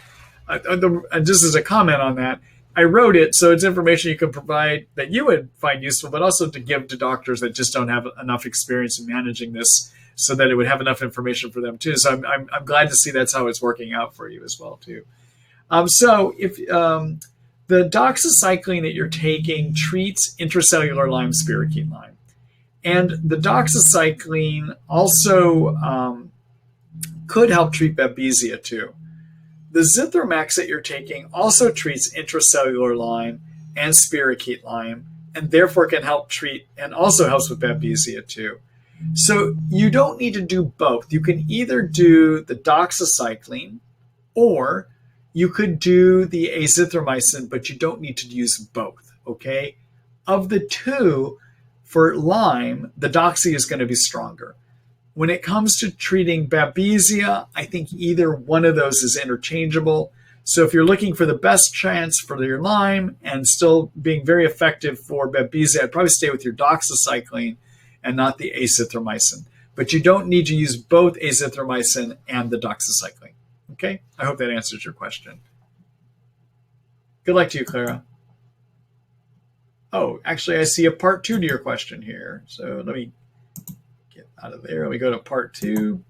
And just as a comment on that, I wrote it so it's information you can provide that you would find useful, but also to give to doctors that just don't have enough experience in managing this, so that it would have enough information for them too. So I'm glad to see that's how it's working out for you as well too. So if the doxycycline that you're taking treats intracellular Lyme, spirochete Lyme, and the doxycycline also could help treat Babesia too. The Zithromax that you're taking also treats intracellular Lyme and spirochete Lyme, and therefore can help treat and also helps with Babesia too. So you don't need to do both. You can either do the doxycycline, or you could do the azithromycin, but you don't need to use both, okay? Of the two, for Lyme, the doxy is going to be stronger. When it comes to treating Babesia, I think either one of those is interchangeable. So if you're looking for the best chance for your Lyme and still being very effective for Babesia, I'd probably stay with your doxycycline and not the azithromycin. But you don't need to use both azithromycin and the doxycycline. Okay? I hope that answers your question. Good luck to you, Clara. Oh, actually, I see a part 2 to your question here. So let me get out of there. Let me go to part 2.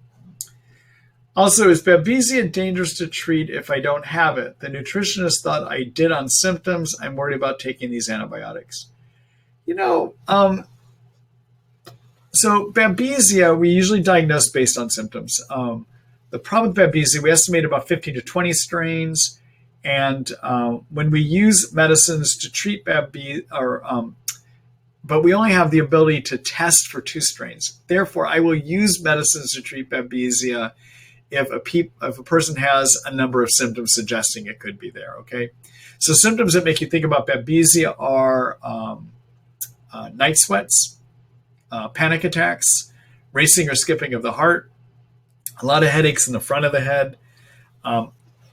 Also, is Babesia dangerous to treat if I don't have it? The nutritionist thought I did on symptoms. I'm worried about taking these antibiotics. So Babesia, we usually diagnose based on symptoms. The problem with Babesia, we estimate about 15 to 20 strains. And when we use medicines to treat Babesia, but we only have the ability to test for 2 strains. Therefore, I will use medicines to treat Babesia if a person has a number of symptoms suggesting it could be there, okay? So symptoms that make you think about Babesia are night sweats, panic attacks, racing or skipping of the heart, a lot of headaches in the front of the head,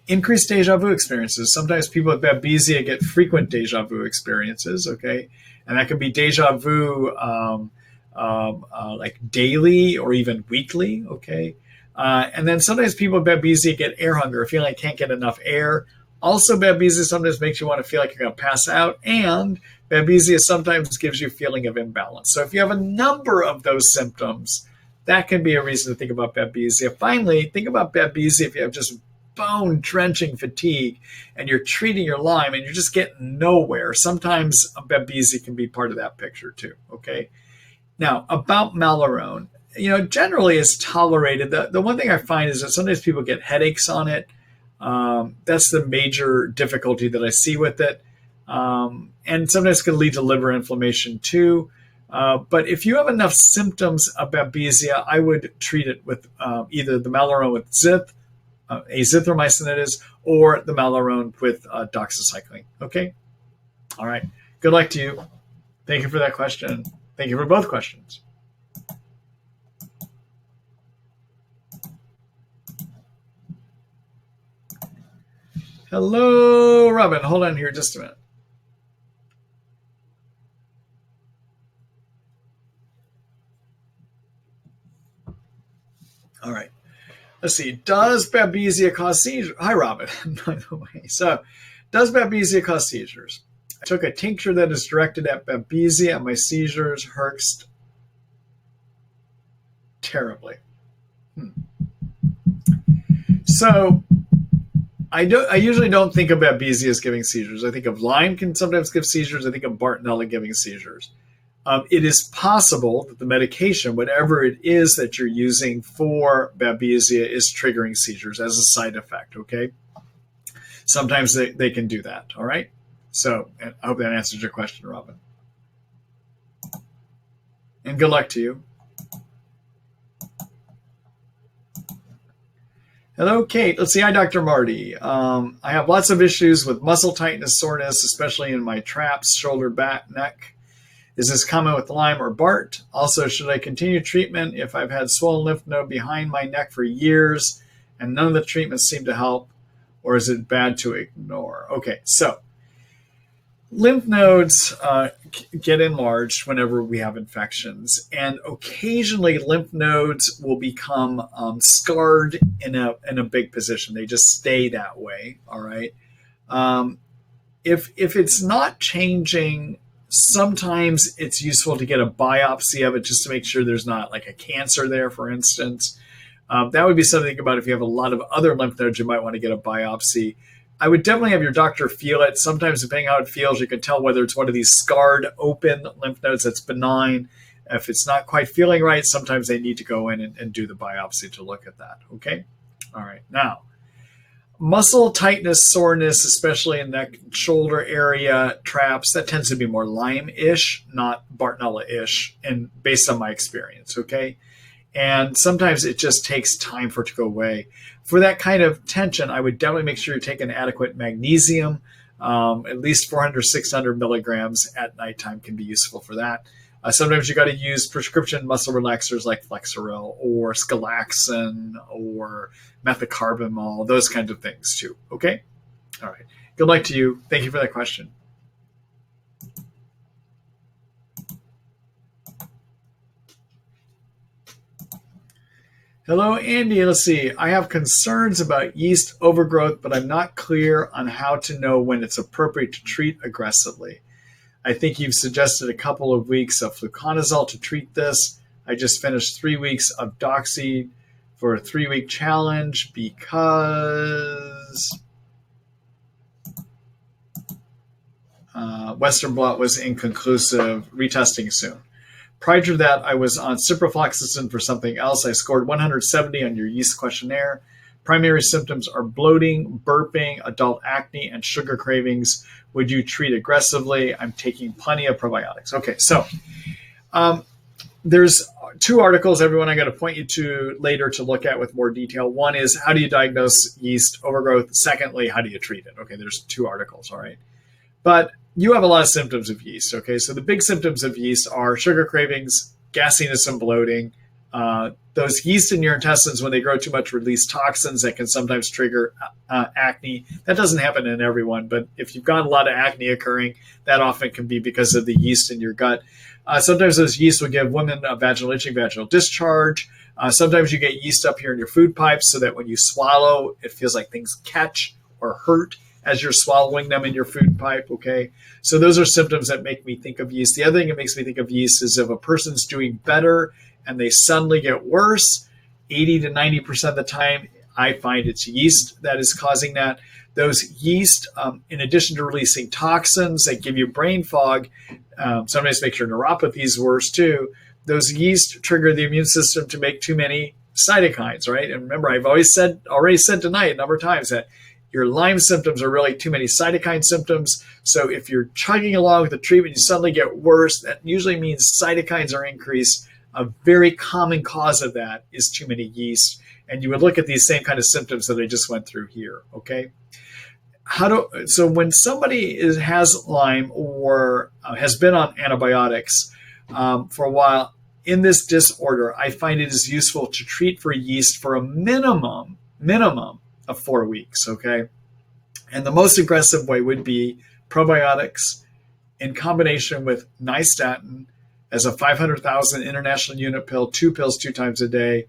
increased deja vu experiences. Sometimes people with Babesia get frequent deja vu experiences, okay? And that could be deja vu like daily or even weekly, okay? And then sometimes people with Babesia get air hunger, feeling like can't get enough air. Also, Babesia sometimes makes you want to feel like you're going to pass out. And Babesia sometimes gives you a feeling of imbalance. So if you have a number of those symptoms, that can be a reason to think about Babesia. Finally, think about Babesia if you have just bone-drenching fatigue and you're treating your Lyme and you're just getting nowhere. Sometimes Babesia can be part of that picture too, okay? Now, about Malarone, generally it's tolerated. The one thing I find is that sometimes people get headaches on it. That's the major difficulty that I see with it. And sometimes it can lead to liver inflammation too. But if you have enough symptoms of Babesia, I would treat it with either the Malarone with azithromycin that is, or the Malarone with doxycycline. Okay? All right. Good luck to you. Thank you for that question. Thank you for both questions. Hello, Robin. Hold on here just a minute. All right. Let's see. Does Babesia cause seizures? Hi, Robin, by the way. So, does Babesia cause seizures? I took a tincture that is directed at Babesia and my seizures hurts terribly. So, I usually don't think of Babesia as giving seizures. I think of Lyme can sometimes give seizures. I think of Bartonella giving seizures. It is possible that the medication, whatever it is that you're using for Babesia, is triggering seizures as a side effect, okay? Sometimes they can do that, all right? So I hope that answers your question, Robin. And good luck to you. Hello, Kate. Let's see. Hi, Dr. Marty. I have lots of issues with muscle tightness, soreness, especially in my traps, shoulder, back, neck. Is this common with Lyme or BART? Also, should I continue treatment if I've had swollen lymph node behind my neck for years and none of the treatments seem to help, or is it bad to ignore? Okay, so lymph nodes get enlarged whenever we have infections, and occasionally lymph nodes will become scarred in a big position. They just stay that way, all right? If it's not changing, sometimes it's useful to get a biopsy of it just to make sure there's not like a cancer there, for instance. That would be something to think about if you have a lot of other lymph nodes, you might want to get a biopsy. I would definitely have your doctor feel it. Sometimes, depending on how it feels, you can tell whether it's one of these scarred, open lymph nodes that's benign. If it's not quite feeling right, sometimes they need to go in and do the biopsy to look at that. Okay? All right. Now, muscle tightness, soreness, especially in that shoulder area, traps, that tends to be more Lyme-ish, not Bartonella-ish, and based on my experience, okay? And sometimes it just takes time for it to go away. For that kind of tension, I would definitely make sure you take an adequate magnesium. At least 400, 600 milligrams at nighttime can be useful for that. Sometimes you got to use prescription muscle relaxers like Flexeril or Scalaxin or methocarbamol, those kinds of things too. Okay? All right. Good luck to you. Thank you for that question. Hello, Andy. Let's see. I have concerns about yeast overgrowth, but I'm not clear on how to know when it's appropriate to treat aggressively. I think you've suggested a couple of weeks of fluconazole to treat this. I just finished 3 weeks of doxy for a 3-week challenge because Western blot was inconclusive. Retesting soon. Prior to that, I was on ciprofloxacin for something else. I scored 170 on your yeast questionnaire. Primary symptoms are bloating, burping, adult acne, and sugar cravings. Would you treat aggressively? I'm taking plenty of probiotics. Okay, so there's 2 articles, everyone, I'm going to point you to later to look at with more detail. One is how do you diagnose yeast overgrowth? Secondly, how do you treat it? Okay, there's 2 articles, all right? But you have a lot of symptoms of yeast, okay? So the big symptoms of yeast are sugar cravings, gassiness and bloating. Those yeast in your intestines, when they grow too much, release toxins that can sometimes trigger acne. That doesn't happen in everyone, but if you've got a lot of acne occurring, that often can be because of the yeast in your gut. Sometimes those yeast will give women a vaginal itching, vaginal discharge. Sometimes you get yeast up here in your food pipes so that when you swallow, it feels like things catch or hurt as you're swallowing them in your food pipe, okay? So those are symptoms that make me think of yeast. The other thing that makes me think of yeast is if a person's doing better and they suddenly get worse, 80 to 90% of the time, I find it's yeast that is causing that. Those yeast, in addition to releasing toxins that give you brain fog, sometimes make your neuropathies worse too. Those yeast trigger the immune system to make too many cytokines, right? And remember, I've already said tonight a number of times that your Lyme symptoms are really too many cytokine symptoms. So if you're chugging along with the treatment, you suddenly get worse, that usually means cytokines are increased. A very common cause of that is too many yeast. And you would look at these same kind of symptoms that I just went through here, okay? So when somebody has Lyme or has been on antibiotics for a while, in this disorder, I find it is useful to treat for yeast for a minimum of 4 weeks, okay? And the most aggressive way would be probiotics in combination with nystatin as a 500,000 international unit pill, 2 pills 2 times a day,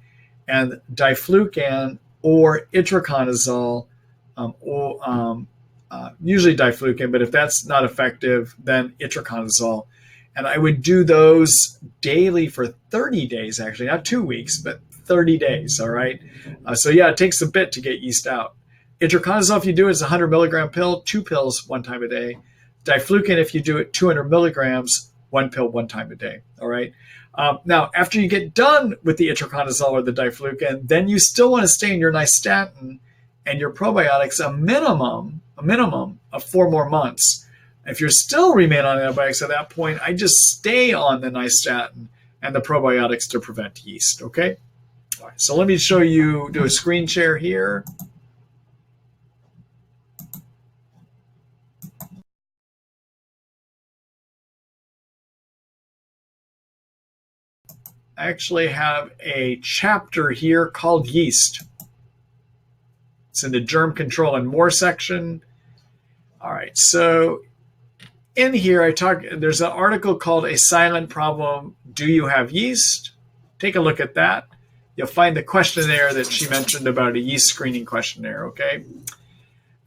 and diflucan or itraconazole, usually diflucan, but if that's not effective, then itraconazole. And I would do those daily for 30 days, actually, not 2 weeks, but 30 days, all right? So yeah, it takes a bit to get yeast out. Itraconazole, if you do it, is a 100 milligram pill, 2 pills 1 time a day. Diflucan, if you do it, 200 milligrams, 1 pill 1 time a day, all right? Now, after you get done with the itraconazole or the diflucan, then you still want to stay in your nystatin and your probiotics a minimum of 4 more months. If you're still remain on antibiotics at that point, I just stay on the nystatin and the probiotics to prevent yeast, okay? All right, so let me show you, do a screen share here. I actually have a chapter here called Yeast. It's in the Germ Control and More section. All right, so in here there's an article called A Silent Problem, Do You Have Yeast? Take a look at that. You'll find the questionnaire that she mentioned about a yeast screening questionnaire, okay?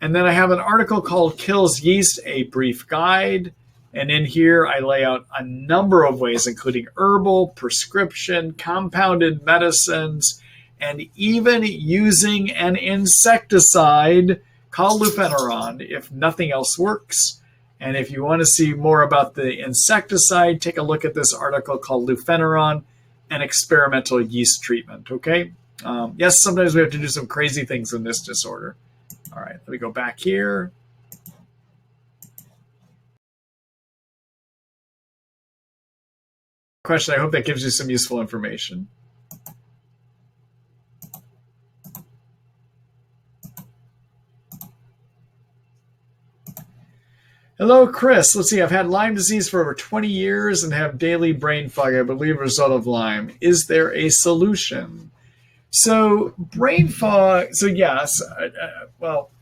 And then I have an article called Kills Yeast, A Brief Guide. And in here, I lay out a number of ways, including herbal, prescription, compounded medicines, and even using an insecticide called lufeneron if nothing else works. And if you want to see more about the insecticide, take a look at this article called Lufeneron, an experimental yeast treatment, okay? Yes, sometimes we have to do some crazy things in this disorder. All right, let me go back here. Question, I hope that gives you some useful information. Hello, Chris. Let's see. I've had Lyme disease for over 20 years and have daily brain fog, I believe, a result of Lyme. Is there a solution? So, brain fog. So, yes. Well,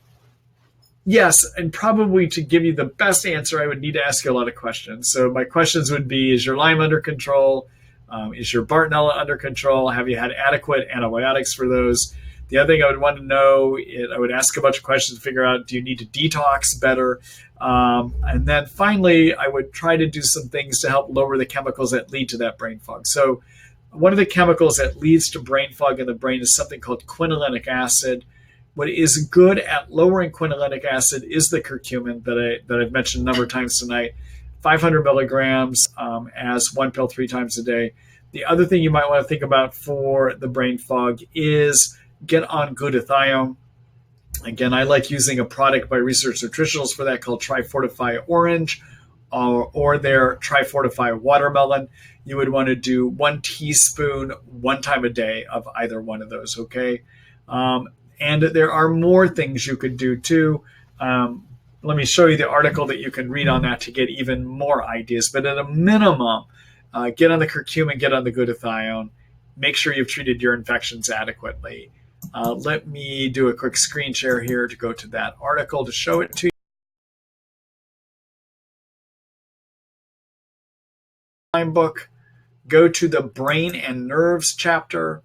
yes. And probably to give you the best answer, I would need to ask you a lot of questions. So, my questions would be: is your Lyme under control? Is your Bartonella under control? Have you had adequate antibiotics for those? The other thing I would want to know, I would ask a bunch of questions to figure out, do you need to detox better? And then finally, I would try to do some things to help lower the chemicals that lead to that brain fog. So one of the chemicals that leads to brain fog in the brain is something called quinolinic acid. What is good at lowering quinolinic acid is the curcumin that I've mentioned a number of times tonight, 500 milligrams as one pill 3 times a day. The other thing you might want to think about for the brain fog is get on glutathione. Again, I like using a product by Research Nutritionals for that called Trifortify Orange or their Trifortify Watermelon. You would want to do 1 teaspoon 1 time a day of either one of those, okay? And there are more things you could do too. Let me show you the article that you can read on that to get even more ideas. But at a minimum, get on the curcumin, get on the glutathione. Make sure you've treated your infections adequately. Let me do a quick screen share here to go to that article to show it to you. Lyme book, go to the brain and nerves chapter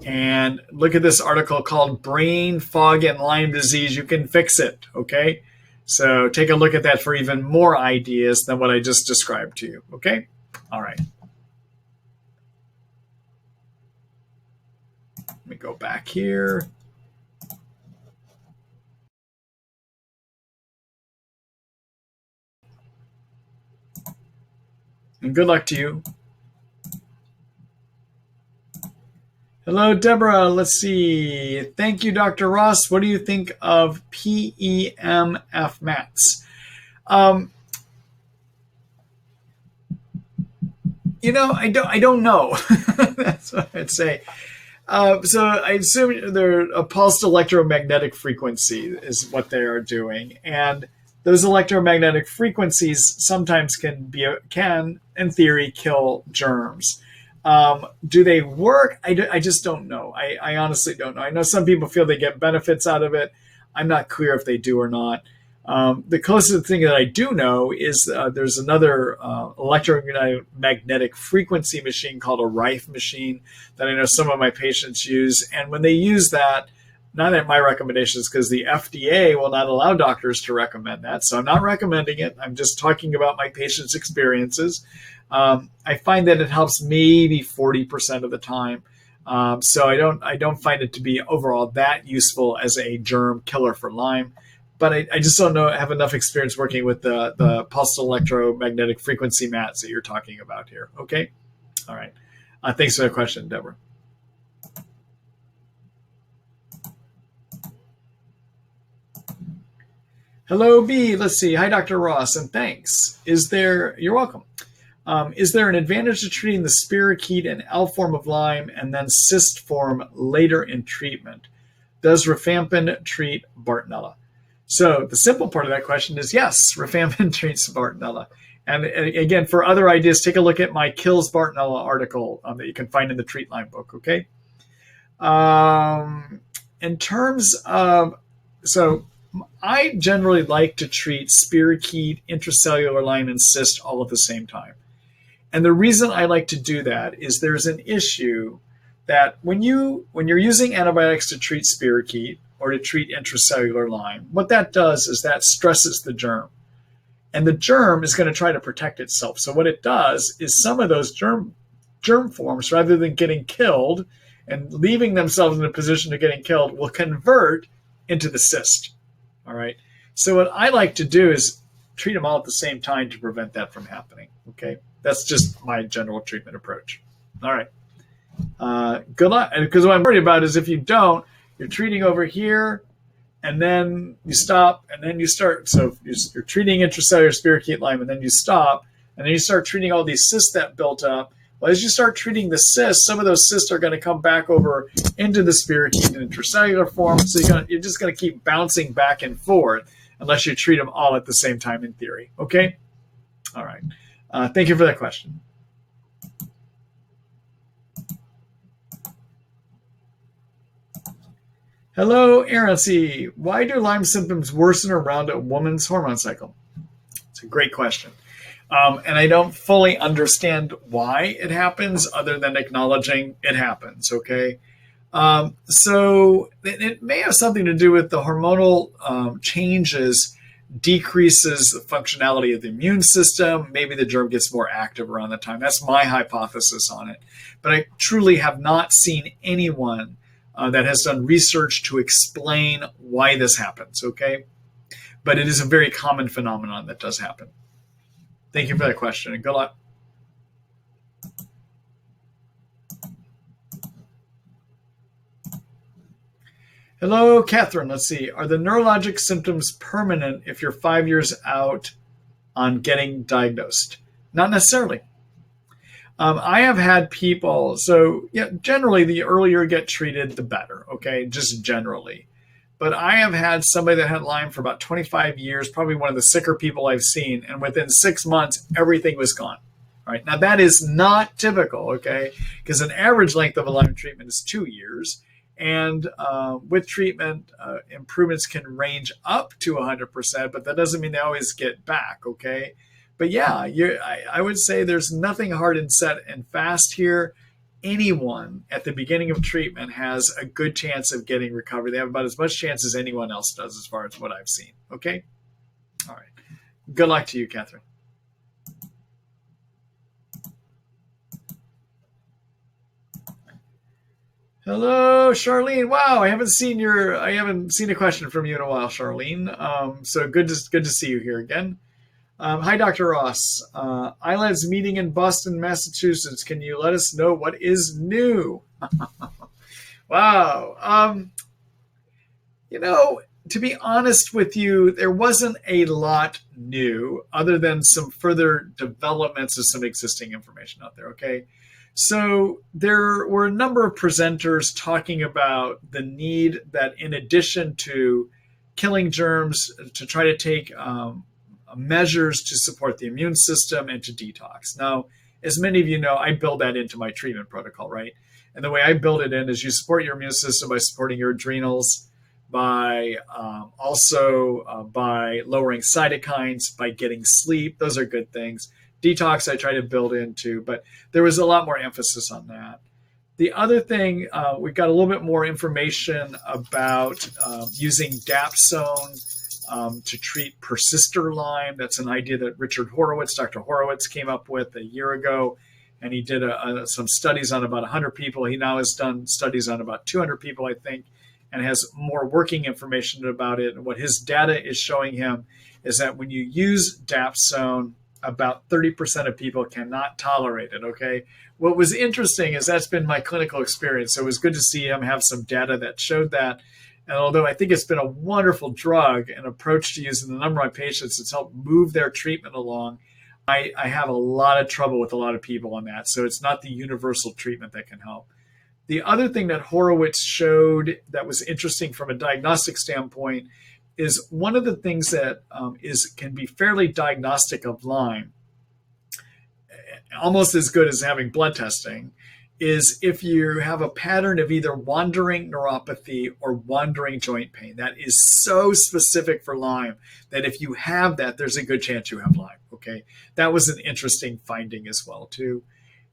and look at this article called Brain Fog and Lyme Disease. You can fix it, okay? So take a look at that for even more ideas than what I just described to you, okay? All right. Let me go back here. And good luck to you. Hello, Deborah. Let's see. Thank you, Dr. Ross. What do you think of PEMF mats? I don't know. That's what I'd say. So I assume they're a pulsed electromagnetic frequency is what they are doing, and those electromagnetic frequencies sometimes can, in theory, kill germs. Do they work? I just don't know. I honestly don't know. I know some people feel they get benefits out of it. I'm not clear if they do or not. The closest thing that I do know is there's another electromagnetic frequency machine called a Rife machine that I know some of my patients use. And when they use that, not at my recommendations, because the FDA will not allow doctors to recommend that. So I'm not recommending it. I'm just talking about my patients' experiences. I find that it helps maybe 40% of the time. So I don't find it to be overall that useful as a germ killer for Lyme. But I just don't have enough experience working with the pulsed electromagnetic frequency mats that you're talking about here. Okay? All right. Thanks for the question, Deborah. Hello, B. Let's see. Hi, Dr. Ross, and thanks. You're welcome. Is there an advantage to treating the spirochete and L form of Lyme and then cyst form later in treatment? Does rifampin treat Bartonella? So the simple part of that question is yes, rifampin treats Bartonella. And again, for other ideas, take a look at my Kills Bartonella article that you can find in the Treat Lyme book, okay? In terms of, so I generally like to treat spirochete, intracellular Lyme, and cyst all at the same time. And the reason I like to do that is there's an issue that when you're using antibiotics to treat spirochete or to treat intracellular Lyme, what that does is that stresses the germ. And the germ is going to try to protect itself. So what it does is some of those germ forms, rather than getting killed and leaving themselves in a position of getting killed, will convert into the cyst. All right. So what I like to do is treat them all at the same time to prevent that from happening. Okay. That's just my general treatment approach. All right. Good luck. Because what I'm worried about is if you don't, you're treating over here, and then you stop, and then you start. So you're treating intracellular spirochete Lyme, and then you stop, and then you start treating all these cysts that built up. Well, as you start treating the cysts, some of those cysts are going to come back over into the spirochete and intracellular form. So you're just going to keep bouncing back and forth unless you treat them all at the same time in theory. Okay? All right. Thank you for that question. Hello, Aaron C. Why do Lyme symptoms worsen around a woman's hormone cycle? It's a great question. And I don't fully understand why it happens other than acknowledging it happens, okay? So it may have something to do with the hormonal changes decreases the functionality of the immune system. Maybe the germ gets more active around that time. That's my hypothesis on it. But I truly have not seen anyone that has done research to explain why this happens, okay? But it is a very common phenomenon that does happen. Thank you for that question, and good luck. Hello, Catherine. Let's see. Are the neurologic symptoms permanent if you're 5 years out on getting diagnosed? Not necessarily. I have had people, so yeah, generally the earlier you get treated, the better, okay, just generally. But I have had somebody that had Lyme for about 25 years, probably one of the sicker people I've seen, and within 6 months, everything was gone. All right, now that is not typical, okay, because an average length of a Lyme treatment is 2 years. And with treatment, improvements can range up to 100%, but that doesn't mean they always get back, okay? But yeah, I would say there's nothing hard and set and fast here. Anyone at the beginning of treatment has a good chance of getting recovery. They have about as much chance as anyone else does as far as what I've seen, okay? All right. Good luck to you, Catherine. Hello, Charlene. Wow, I haven't seen a question from you in a while, Charlene. So good to see you here again. Hi, Dr. Ross. ILAD's meeting in Boston, Massachusetts. Can you let us know what is new? Wow. To be honest with you, there wasn't a lot new other than some further developments of some existing information out there, okay? So there were a number of presenters talking about the need that in addition to killing germs, to try to take measures to support the immune system and to detox. Now, as many of you know, I build that into my treatment protocol, right? And the way I build it in is you support your immune system by supporting your adrenals, by by lowering cytokines, by getting sleep. Those are good things. Detox I try to build into, but there was a lot more emphasis on that. The other thing, we got a little bit more information about using dapsone to treat persister Lyme. That's an idea that Dr. Horowitz came up with a year ago, and he did some studies on about 100 people. He now has done studies on about 200 people, I think, and has more working information about it. And what his data is showing him is that when you use dapsone, about 30% of people cannot tolerate it, okay? What was interesting is that's been my clinical experience. So it was good to see him have some data that showed that. And although I think it's been a wonderful drug and approach to use in the number of patients, it's helped move their treatment along, I have a lot of trouble with a lot of people on that. So it's not the universal treatment that can help. The other thing that Horowitz showed that was interesting from a diagnostic standpoint is one of the things that can be fairly diagnostic of Lyme, almost as good as having blood testing, is if you have a pattern of either wandering neuropathy or wandering joint pain. That is so specific for Lyme that if you have that, there's a good chance you have Lyme, okay? That was an interesting finding as well, too.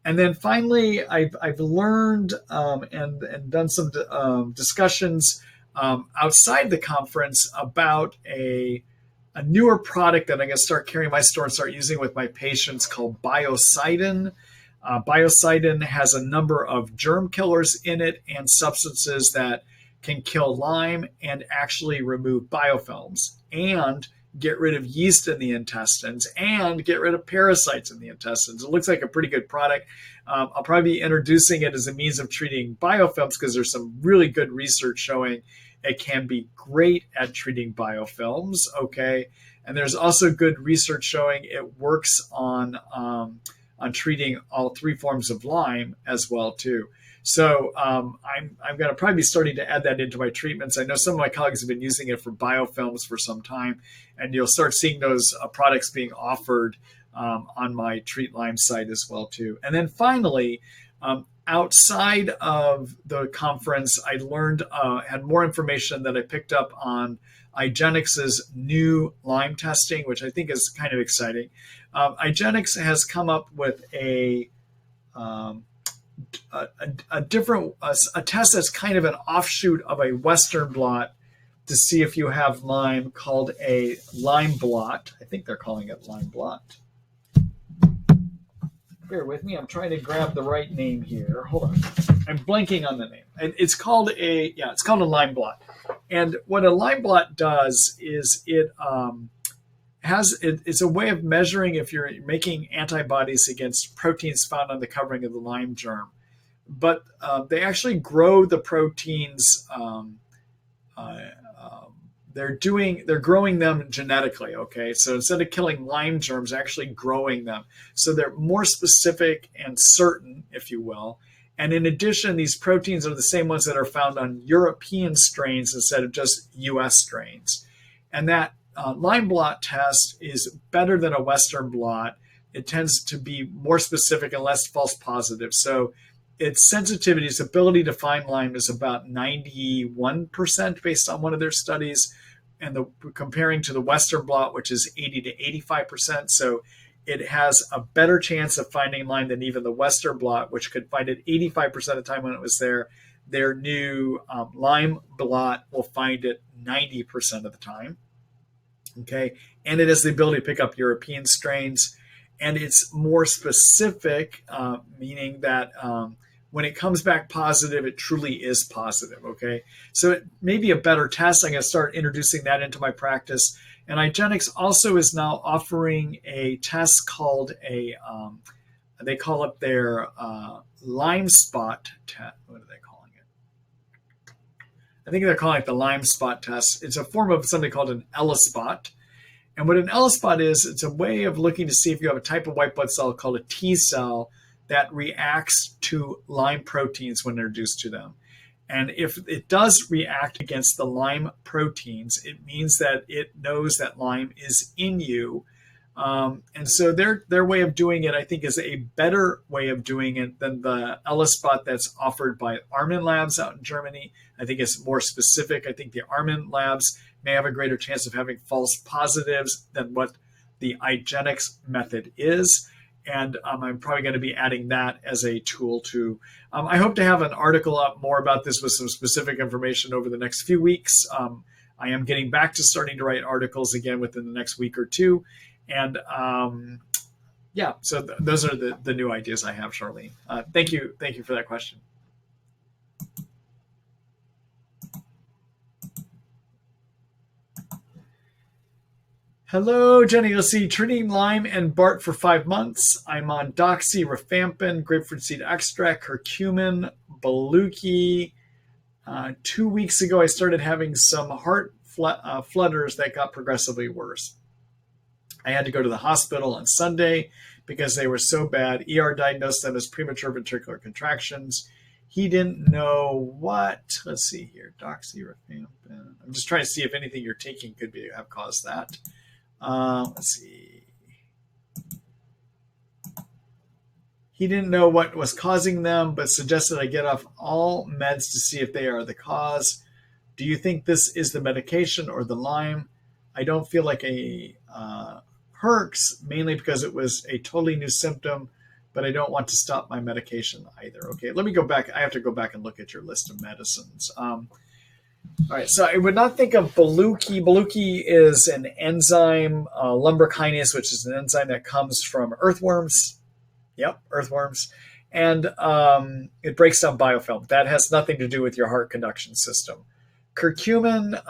And then finally, I've learned and done some discussions outside the conference about a newer product that I'm going to start carrying in my store and start using with my patients called Biocidin. Biocidin has a number of germ killers in it and substances that can kill Lyme and actually remove biofilms and get rid of yeast in the intestines and get rid of parasites in the intestines. It looks like a pretty good product. I'll probably be introducing it as a means of treating biofilms because there's some really good research showing it can be great at treating biofilms, okay? And there's also good research showing it works on on treating all three forms of Lyme as well too. So I'm going to probably be starting to add that into my treatments. I know some of my colleagues have been using it for biofilms for some time, and you'll start seeing those products being offered on my Treat Lyme site as well too. And then finally, outside of the conference, I learned, had more information that I picked up on Igenix's new Lyme testing, which I think is kind of exciting. Igenix has come up with a test that's kind of an offshoot of a Western blot to see if you have Lyme, called a Lyme blot. I think they're calling it Lyme blot. Bear with me. I'm trying to grab the right name here. Hold on. I'm blanking on the name. It's called a Lyme blot. And what a Lyme blot does is it's a way of measuring if you're making antibodies against proteins found on the covering of the Lyme germ. But they actually grow the proteins. They're growing them genetically. Okay, so instead of killing Lyme germs, they're actually growing them. So they're more specific and certain, if you will. And in addition, these proteins are the same ones that are found on European strains instead of just U.S. strains. And that Lyme blot test is better than a Western blot. It tends to be more specific and less false positive. So its sensitivity, its ability to find Lyme is about 91% based on one of their studies, and comparing to the Western blot, which is 80 to 85%. So it has a better chance of finding Lyme than even the Western blot, which could find it 85% of the time when it was there. Their new Lyme blot will find it 90% of the time. Okay, and it has the ability to pick up European strains, and it's more specific, meaning that when it comes back positive, it truly is positive. Okay, so it may be a better test. I'm going to start introducing that into my practice. And Igenix also is now offering a test called they call it their Lyme spot test. What are they calling it? I think they're calling it the Lyme spot test. It's a form of something called an ELISpot. And what an ELISpot is, it's a way of looking to see if you have a type of white blood cell called a T cell that reacts to Lyme proteins when introduced to them. And if it does react against the Lyme proteins, it means that it knows that Lyme is in you. And so their way of doing it, I think, is a better way of doing it than the ELISpot that's offered by Armin Labs out in Germany. I think it's more specific. I think the Armin Labs may have a greater chance of having false positives than what the Igenix method is. And I'm probably going to be adding that as a tool too. I hope to have an article up more about this with some specific information over the next few weeks. I am getting back to starting to write articles again within the next week or two. And so those are the new ideas I have, Charlene. Thank you for that question. Hello, Jenny. Let's see. Treating Lyme and Bart for 5 months. I'm on doxy, rifampin, grapefruit seed extract, curcumin, baluchi. 2 weeks ago, I started having some heart flutters that got progressively worse. I had to go to the hospital on Sunday because they were so bad. ER diagnosed them as premature ventricular contractions. He didn't know what. Let's see here. Doxy, rifampin. I'm just trying to see if anything you're taking could have caused that. Let's see. He didn't know what was causing them, but suggested I get off all meds to see if they are the cause. Do you think this is the medication or the Lyme? I don't feel like a Herx, mainly because it was a totally new symptom, but I don't want to stop my medication either. Okay, let me go back. I have to go back and look at your list of medicines. All right, so I would not think of baluchi. Baluchi is an enzyme, lumbar kinase, which is an enzyme that comes from earthworms. Yep, earthworms. And it breaks down biofilm. That has nothing to do with your heart conduction system. Curcumin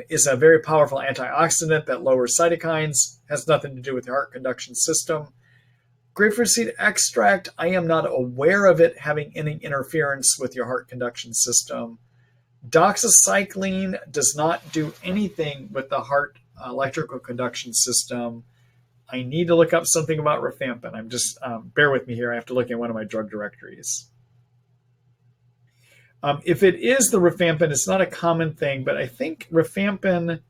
is a very powerful antioxidant that lowers cytokines, has nothing to do with your heart conduction system. Grapefruit seed extract, I am not aware of it having any interference with your heart conduction system. Doxycycline does not do anything with the heart electrical conduction system. I need to look up something about rifampin. I'm just, bear with me here. I have to look in one of my drug directories. If it is the rifampin, it's not a common thing, but I think rifampin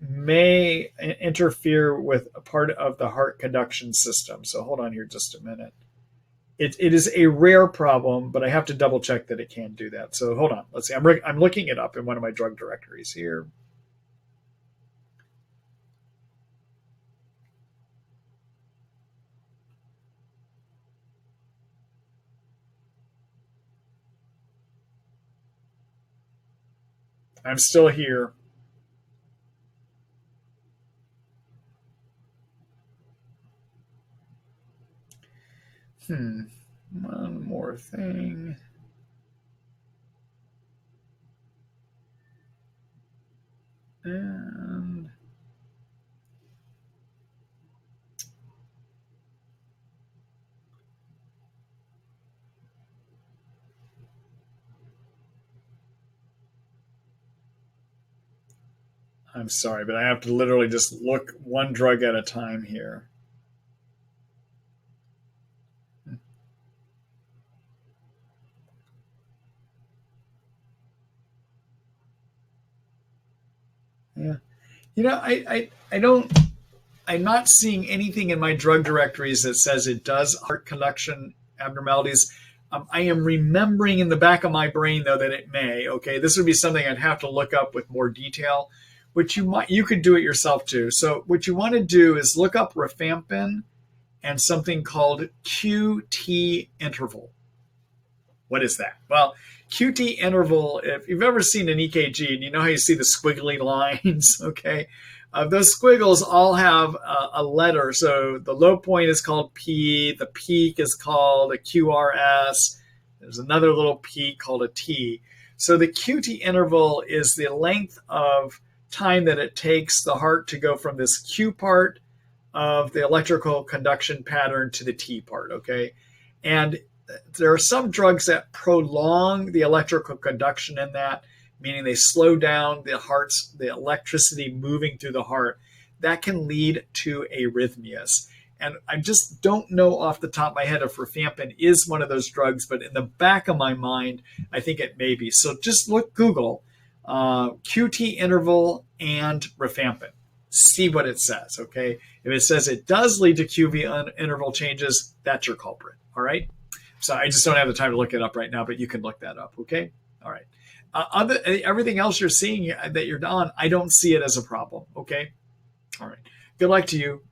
may interfere with a part of the heart conduction system. So hold on here just a minute. It is a rare problem, but I have to double check that it can do that. So hold on. Let's see. I'm looking it up in one of my drug directories here. I'm still here. One more thing. And I'm sorry, but I have to literally just look one drug at a time here. Yeah. I don't, I'm not seeing anything in my drug directories that says it does heart conduction abnormalities. I am remembering in the back of my brain though that it may. Okay, this would be something I'd have to look up with more detail, which you could do it yourself too. So what you want to do is look up rifampin and something called QT interval. What is that? Well, QT interval, if you've ever seen an EKG and you know how you see the squiggly lines, okay, those squiggles all have a letter. So the low point is called P, the peak is called a QRS, there's another little P called a T. So the QT interval is the length of time that it takes the heart to go from this Q part of the electrical conduction pattern to the T part, okay? And there are some drugs that prolong the electrical conduction in that, meaning they slow down the electricity moving through the heart. That can lead to arrhythmias. And I just don't know off the top of my head if rifampin is one of those drugs, but in the back of my mind, I think it may be. So just Google QT interval and rifampin. See what it says, okay? If it says it does lead to QV interval changes, that's your culprit, all right? So I just don't have the time to look it up right now, but you can look that up, okay? All right. Everything else you're seeing that you're on, I don't see it as a problem, okay? All right. Good luck to you.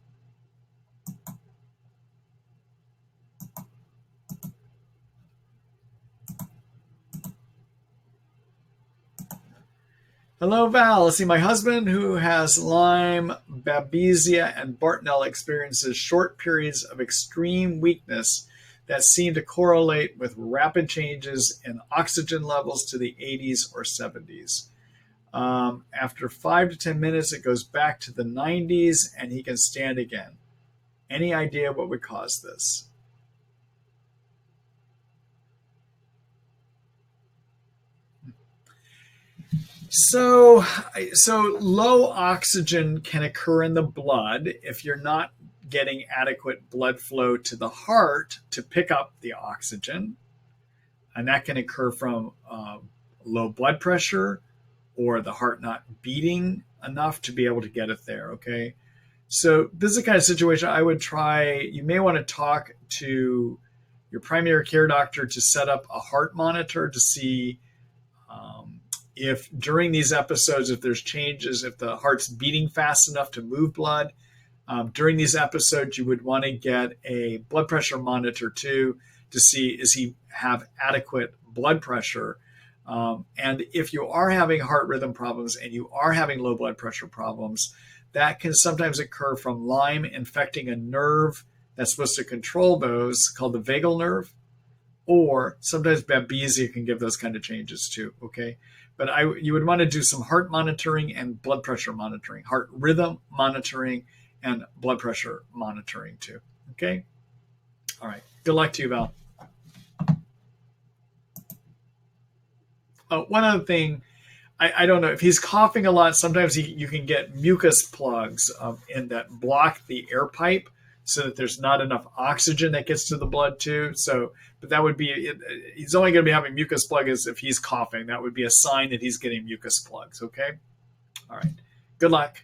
Hello, Val. Let's see. My husband, who has Lyme, Babesia, and Bartonella, experiences short periods of extreme weakness that seem to correlate with rapid changes in oxygen levels to the 80s or 70s. After 5 to 10 minutes, it goes back to the 90s and he can stand again. Any idea what would cause this? So low oxygen can occur in the blood if you're not getting adequate blood flow to the heart to pick up the oxygen. And that can occur from low blood pressure or the heart not beating enough to be able to get it there, okay? So this is the kind of situation I would try. You may want to talk to your primary care doctor to set up a heart monitor to see if during these episodes, if there's changes, if the heart's beating fast enough to move blood. During these episodes, you would want to get a blood pressure monitor too to see, is he have adequate blood pressure? And if you are having heart rhythm problems and you are having low blood pressure problems, that can sometimes occur from Lyme infecting a nerve that's supposed to control those, called the vagal nerve, or sometimes Babesia can give those kind of changes too, okay? But you would want to do some heart monitoring and blood pressure monitoring, heart rhythm monitoring and blood pressure monitoring too, okay? All right, good luck to you, Val. One other thing, I don't know if he's coughing a lot. Sometimes you can get mucus plugs in that block the air pipe, so that there's not enough oxygen that gets to the blood too. So, but that would be he's only going to be having mucus plugs if he's coughing. That would be a sign that he's getting mucus plugs. Okay. All right. Good luck.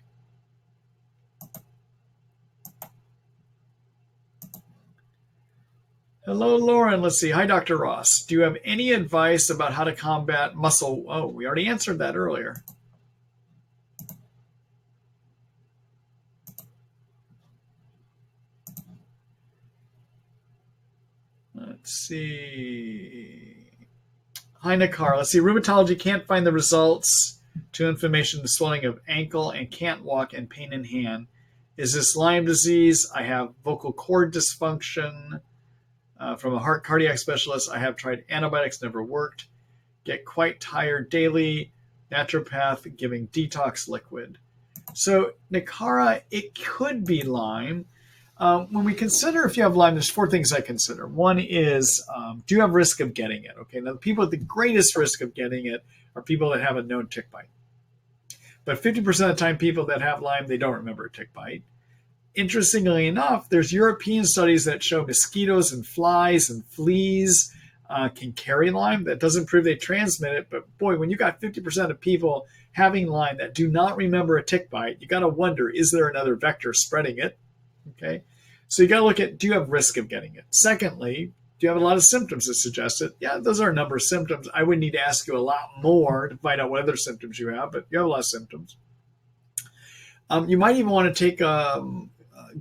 Hello, Lauren. Let's see. Hi, Dr. Ross. Do you have any advice about how to combat muscle? Oh, we already answered that earlier. Let's see. Hi, Nakar. Let's see. Rheumatology can't find the results to inflammation, the swelling of ankle, and can't walk, and pain in hand. Is this Lyme disease? I have vocal cord dysfunction. From a heart cardiac specialist, I have tried antibiotics, never worked. Get quite tired daily. Naturopath giving detox liquid. So, Nikara, it could be Lyme. When we consider if you have Lyme, there's 4 things I consider. One is, do you have risk of getting it? Okay, now the people with the greatest risk of getting it are people that have a known tick bite. But 50% of the time, people that have Lyme, they don't remember a tick bite. Interestingly enough, there's European studies that show mosquitoes and flies and fleas can carry Lyme. That doesn't prove they transmit it, but boy, when you got 50% of people having Lyme that do not remember a tick bite, you got to wonder, is there another vector spreading it? Okay, so you got to look at, do you have risk of getting it? Secondly, do you have a lot of symptoms that suggest it? Yeah, those are a number of symptoms. I would need to ask you a lot more to find out what other symptoms you have, but you have a lot of symptoms. You might even want to take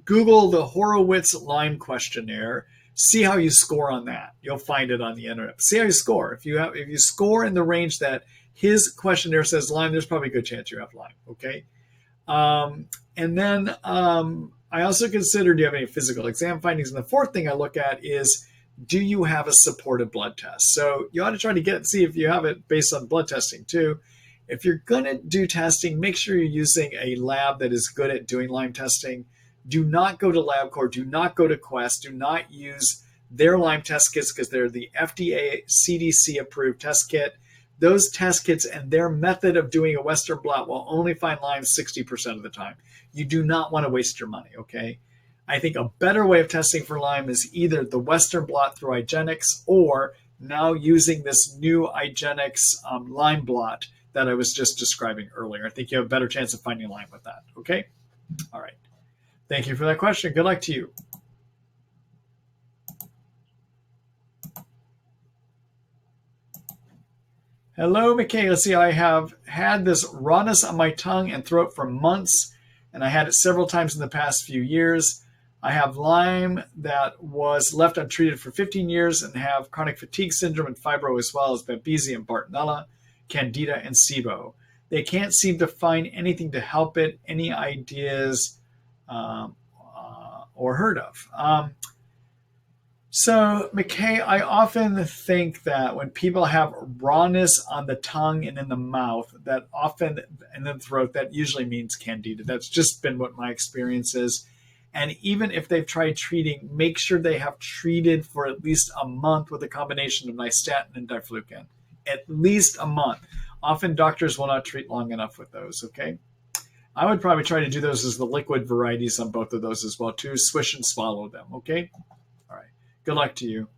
Google the Horowitz Lyme questionnaire. See how you score on that. You'll find it on the internet. See how you score. If you score in the range that his questionnaire says Lyme, there's probably a good chance you have Lyme. Okay. And then I also consider, do you have any physical exam findings? And the 4th thing I look at is, do you have a supportive blood test? So you ought to try to see if you have it based on blood testing too. If you're going to do testing, make sure you're using a lab that is good at doing Lyme testing. Do not go to LabCorp. Do not go to Quest. Do not use their Lyme test kits because they're the FDA CDC approved test kit. Those test kits and their method of doing a Western blot will only find Lyme 60% of the time. You do not want to waste your money, okay? I think a better way of testing for Lyme is either the Western blot through IGeneX or now using this new IGeneX Lyme blot that I was just describing earlier. I think you have a better chance of finding Lyme with that, okay? All right. Thank you for that question. Good luck to you. Hello, McKay. Let's see. I have had this rawness on my tongue and throat for months, and I had it several times in the past few years. I have Lyme that was left untreated for 15 years and have chronic fatigue syndrome and fibro as well as Babesia and Bartonella, Candida, and SIBO. They can't seem to find anything to help it. Any ideas or heard of? So, McKay, I often think that when people have rawness on the tongue and in the mouth, that often in the throat, that usually means Candida. That's just been what my experience is. And even if they've tried treating, make sure they have treated for at least a month with a combination of nystatin and diflucan. At least a month. Often doctors will not treat long enough with those, okay? I would probably try to do those as the liquid varieties on both of those as well, too. Swish and swallow them, okay? All right. Good luck to you.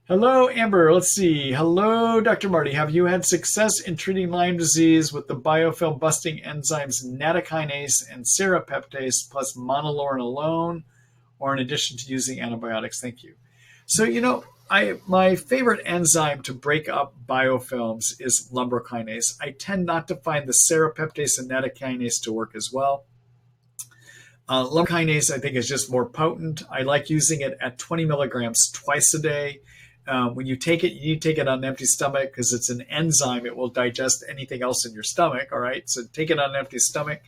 Hello, Amber. Let's see. Hello, Dr. Marty. Have you had success in treating Lyme disease with the biofilm busting enzymes nattokinase and serrapeptase plus monolaurin alone, or in addition to using antibiotics? Thank you. So, my favorite enzyme to break up biofilms is lumbrokinase. I tend not to find the serrapeptase and nattokinase to work as well. Lumbrokinase, I think, is just more potent. I like using it at 20 milligrams twice a day. When you take it, you need to take it on an empty stomach because it's an enzyme. It will digest anything else in your stomach, all right? So take it on an empty stomach.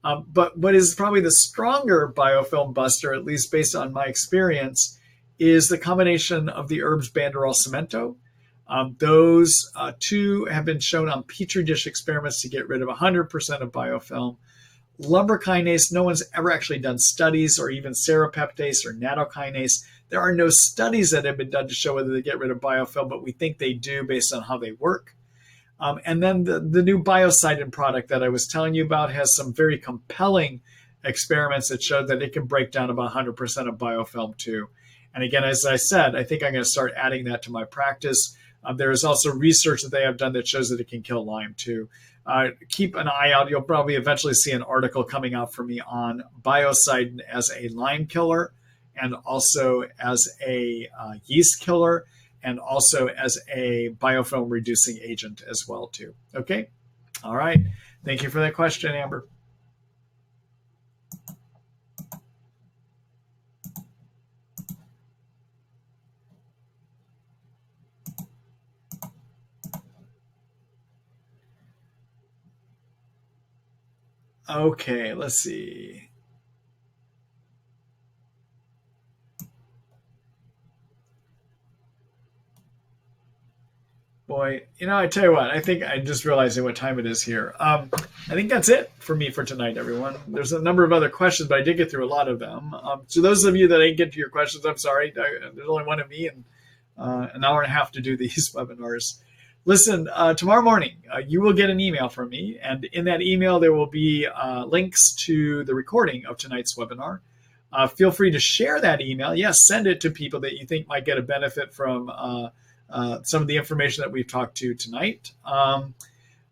But what is probably the stronger biofilm buster, at least based on my experience, is the combination of the herbs Banderol Cemento. Those two have been shown on Petri dish experiments to get rid of 100% of biofilm. Lumbrokinase, no one's ever actually done studies, or even serrapeptase or nattokinase There are no studies that have been done to show whether they get rid of biofilm, but we think they do based on how they work. And then the new biocidin product that I was telling you about has some very compelling experiments that showed that it can break down about 100% of biofilm too. And again, as I said, I think I'm going to start adding that to my practice. There is also research that they have done that shows that it can kill Lyme too. Keep an eye out. You'll probably eventually see an article coming out for me on biocidin as a Lyme killer and also as a yeast killer and also as a biofilm reducing agent as well too. Okay. All right. Thank you for that question, Amber. Okay, let's see. Boy, I tell you what, I think I'm just realizing what time it is here. I think that's it for me for tonight, everyone. There's a number of other questions, but I did get through a lot of them. So those of you that didn't get to your questions, I'm sorry. There's only one of me and an hour and a half to do these webinars. Listen, tomorrow morning, you will get an email from me. And in that email, there will be links to the recording of tonight's webinar. Feel free to share that email. Yes, send it to people that you think might get a benefit from some of the information that we've talked to tonight.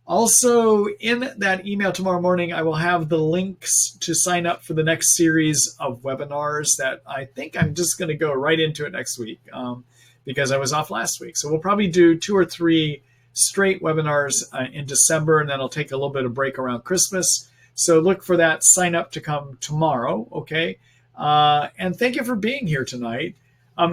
Also, in that email tomorrow morning, I will have the links to sign up for the next series of webinars that I think I'm just going to go right into it next week because I was off last week. So we'll probably do 2 or 3 straight webinars in December, and then I'll take a little bit of break around Christmas. So look for that sign up to come tomorrow, okay? And thank you for being here tonight.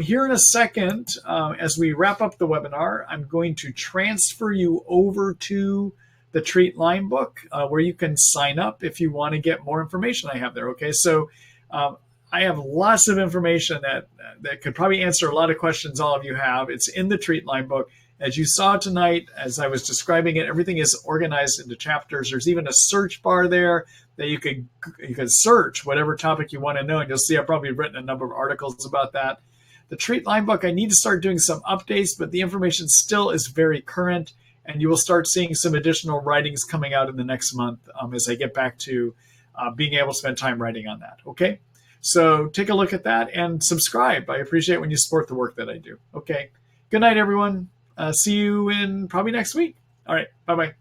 Here in a second, as we wrap up the webinar, I'm going to transfer you over to the Treat Lyme book, where you can sign up if you want to get more information I have there. Okay, so I have lots of information that could probably answer a lot of questions all of you have. It's in the Treat Lyme book. As you saw tonight, as I was describing it, everything is organized into chapters. There's even a search bar there that you could search whatever topic you want to know, and you'll see I've probably written a number of articles about that. The Treat Lyme book, I need to start doing some updates, but the information still is very current, and you will start seeing some additional writings coming out in the next month as I get back to being able to spend time writing on that, okay? So take a look at that and subscribe. I appreciate when you support the work that I do. Okay, good night, everyone. See you in probably next week. All right, bye-bye.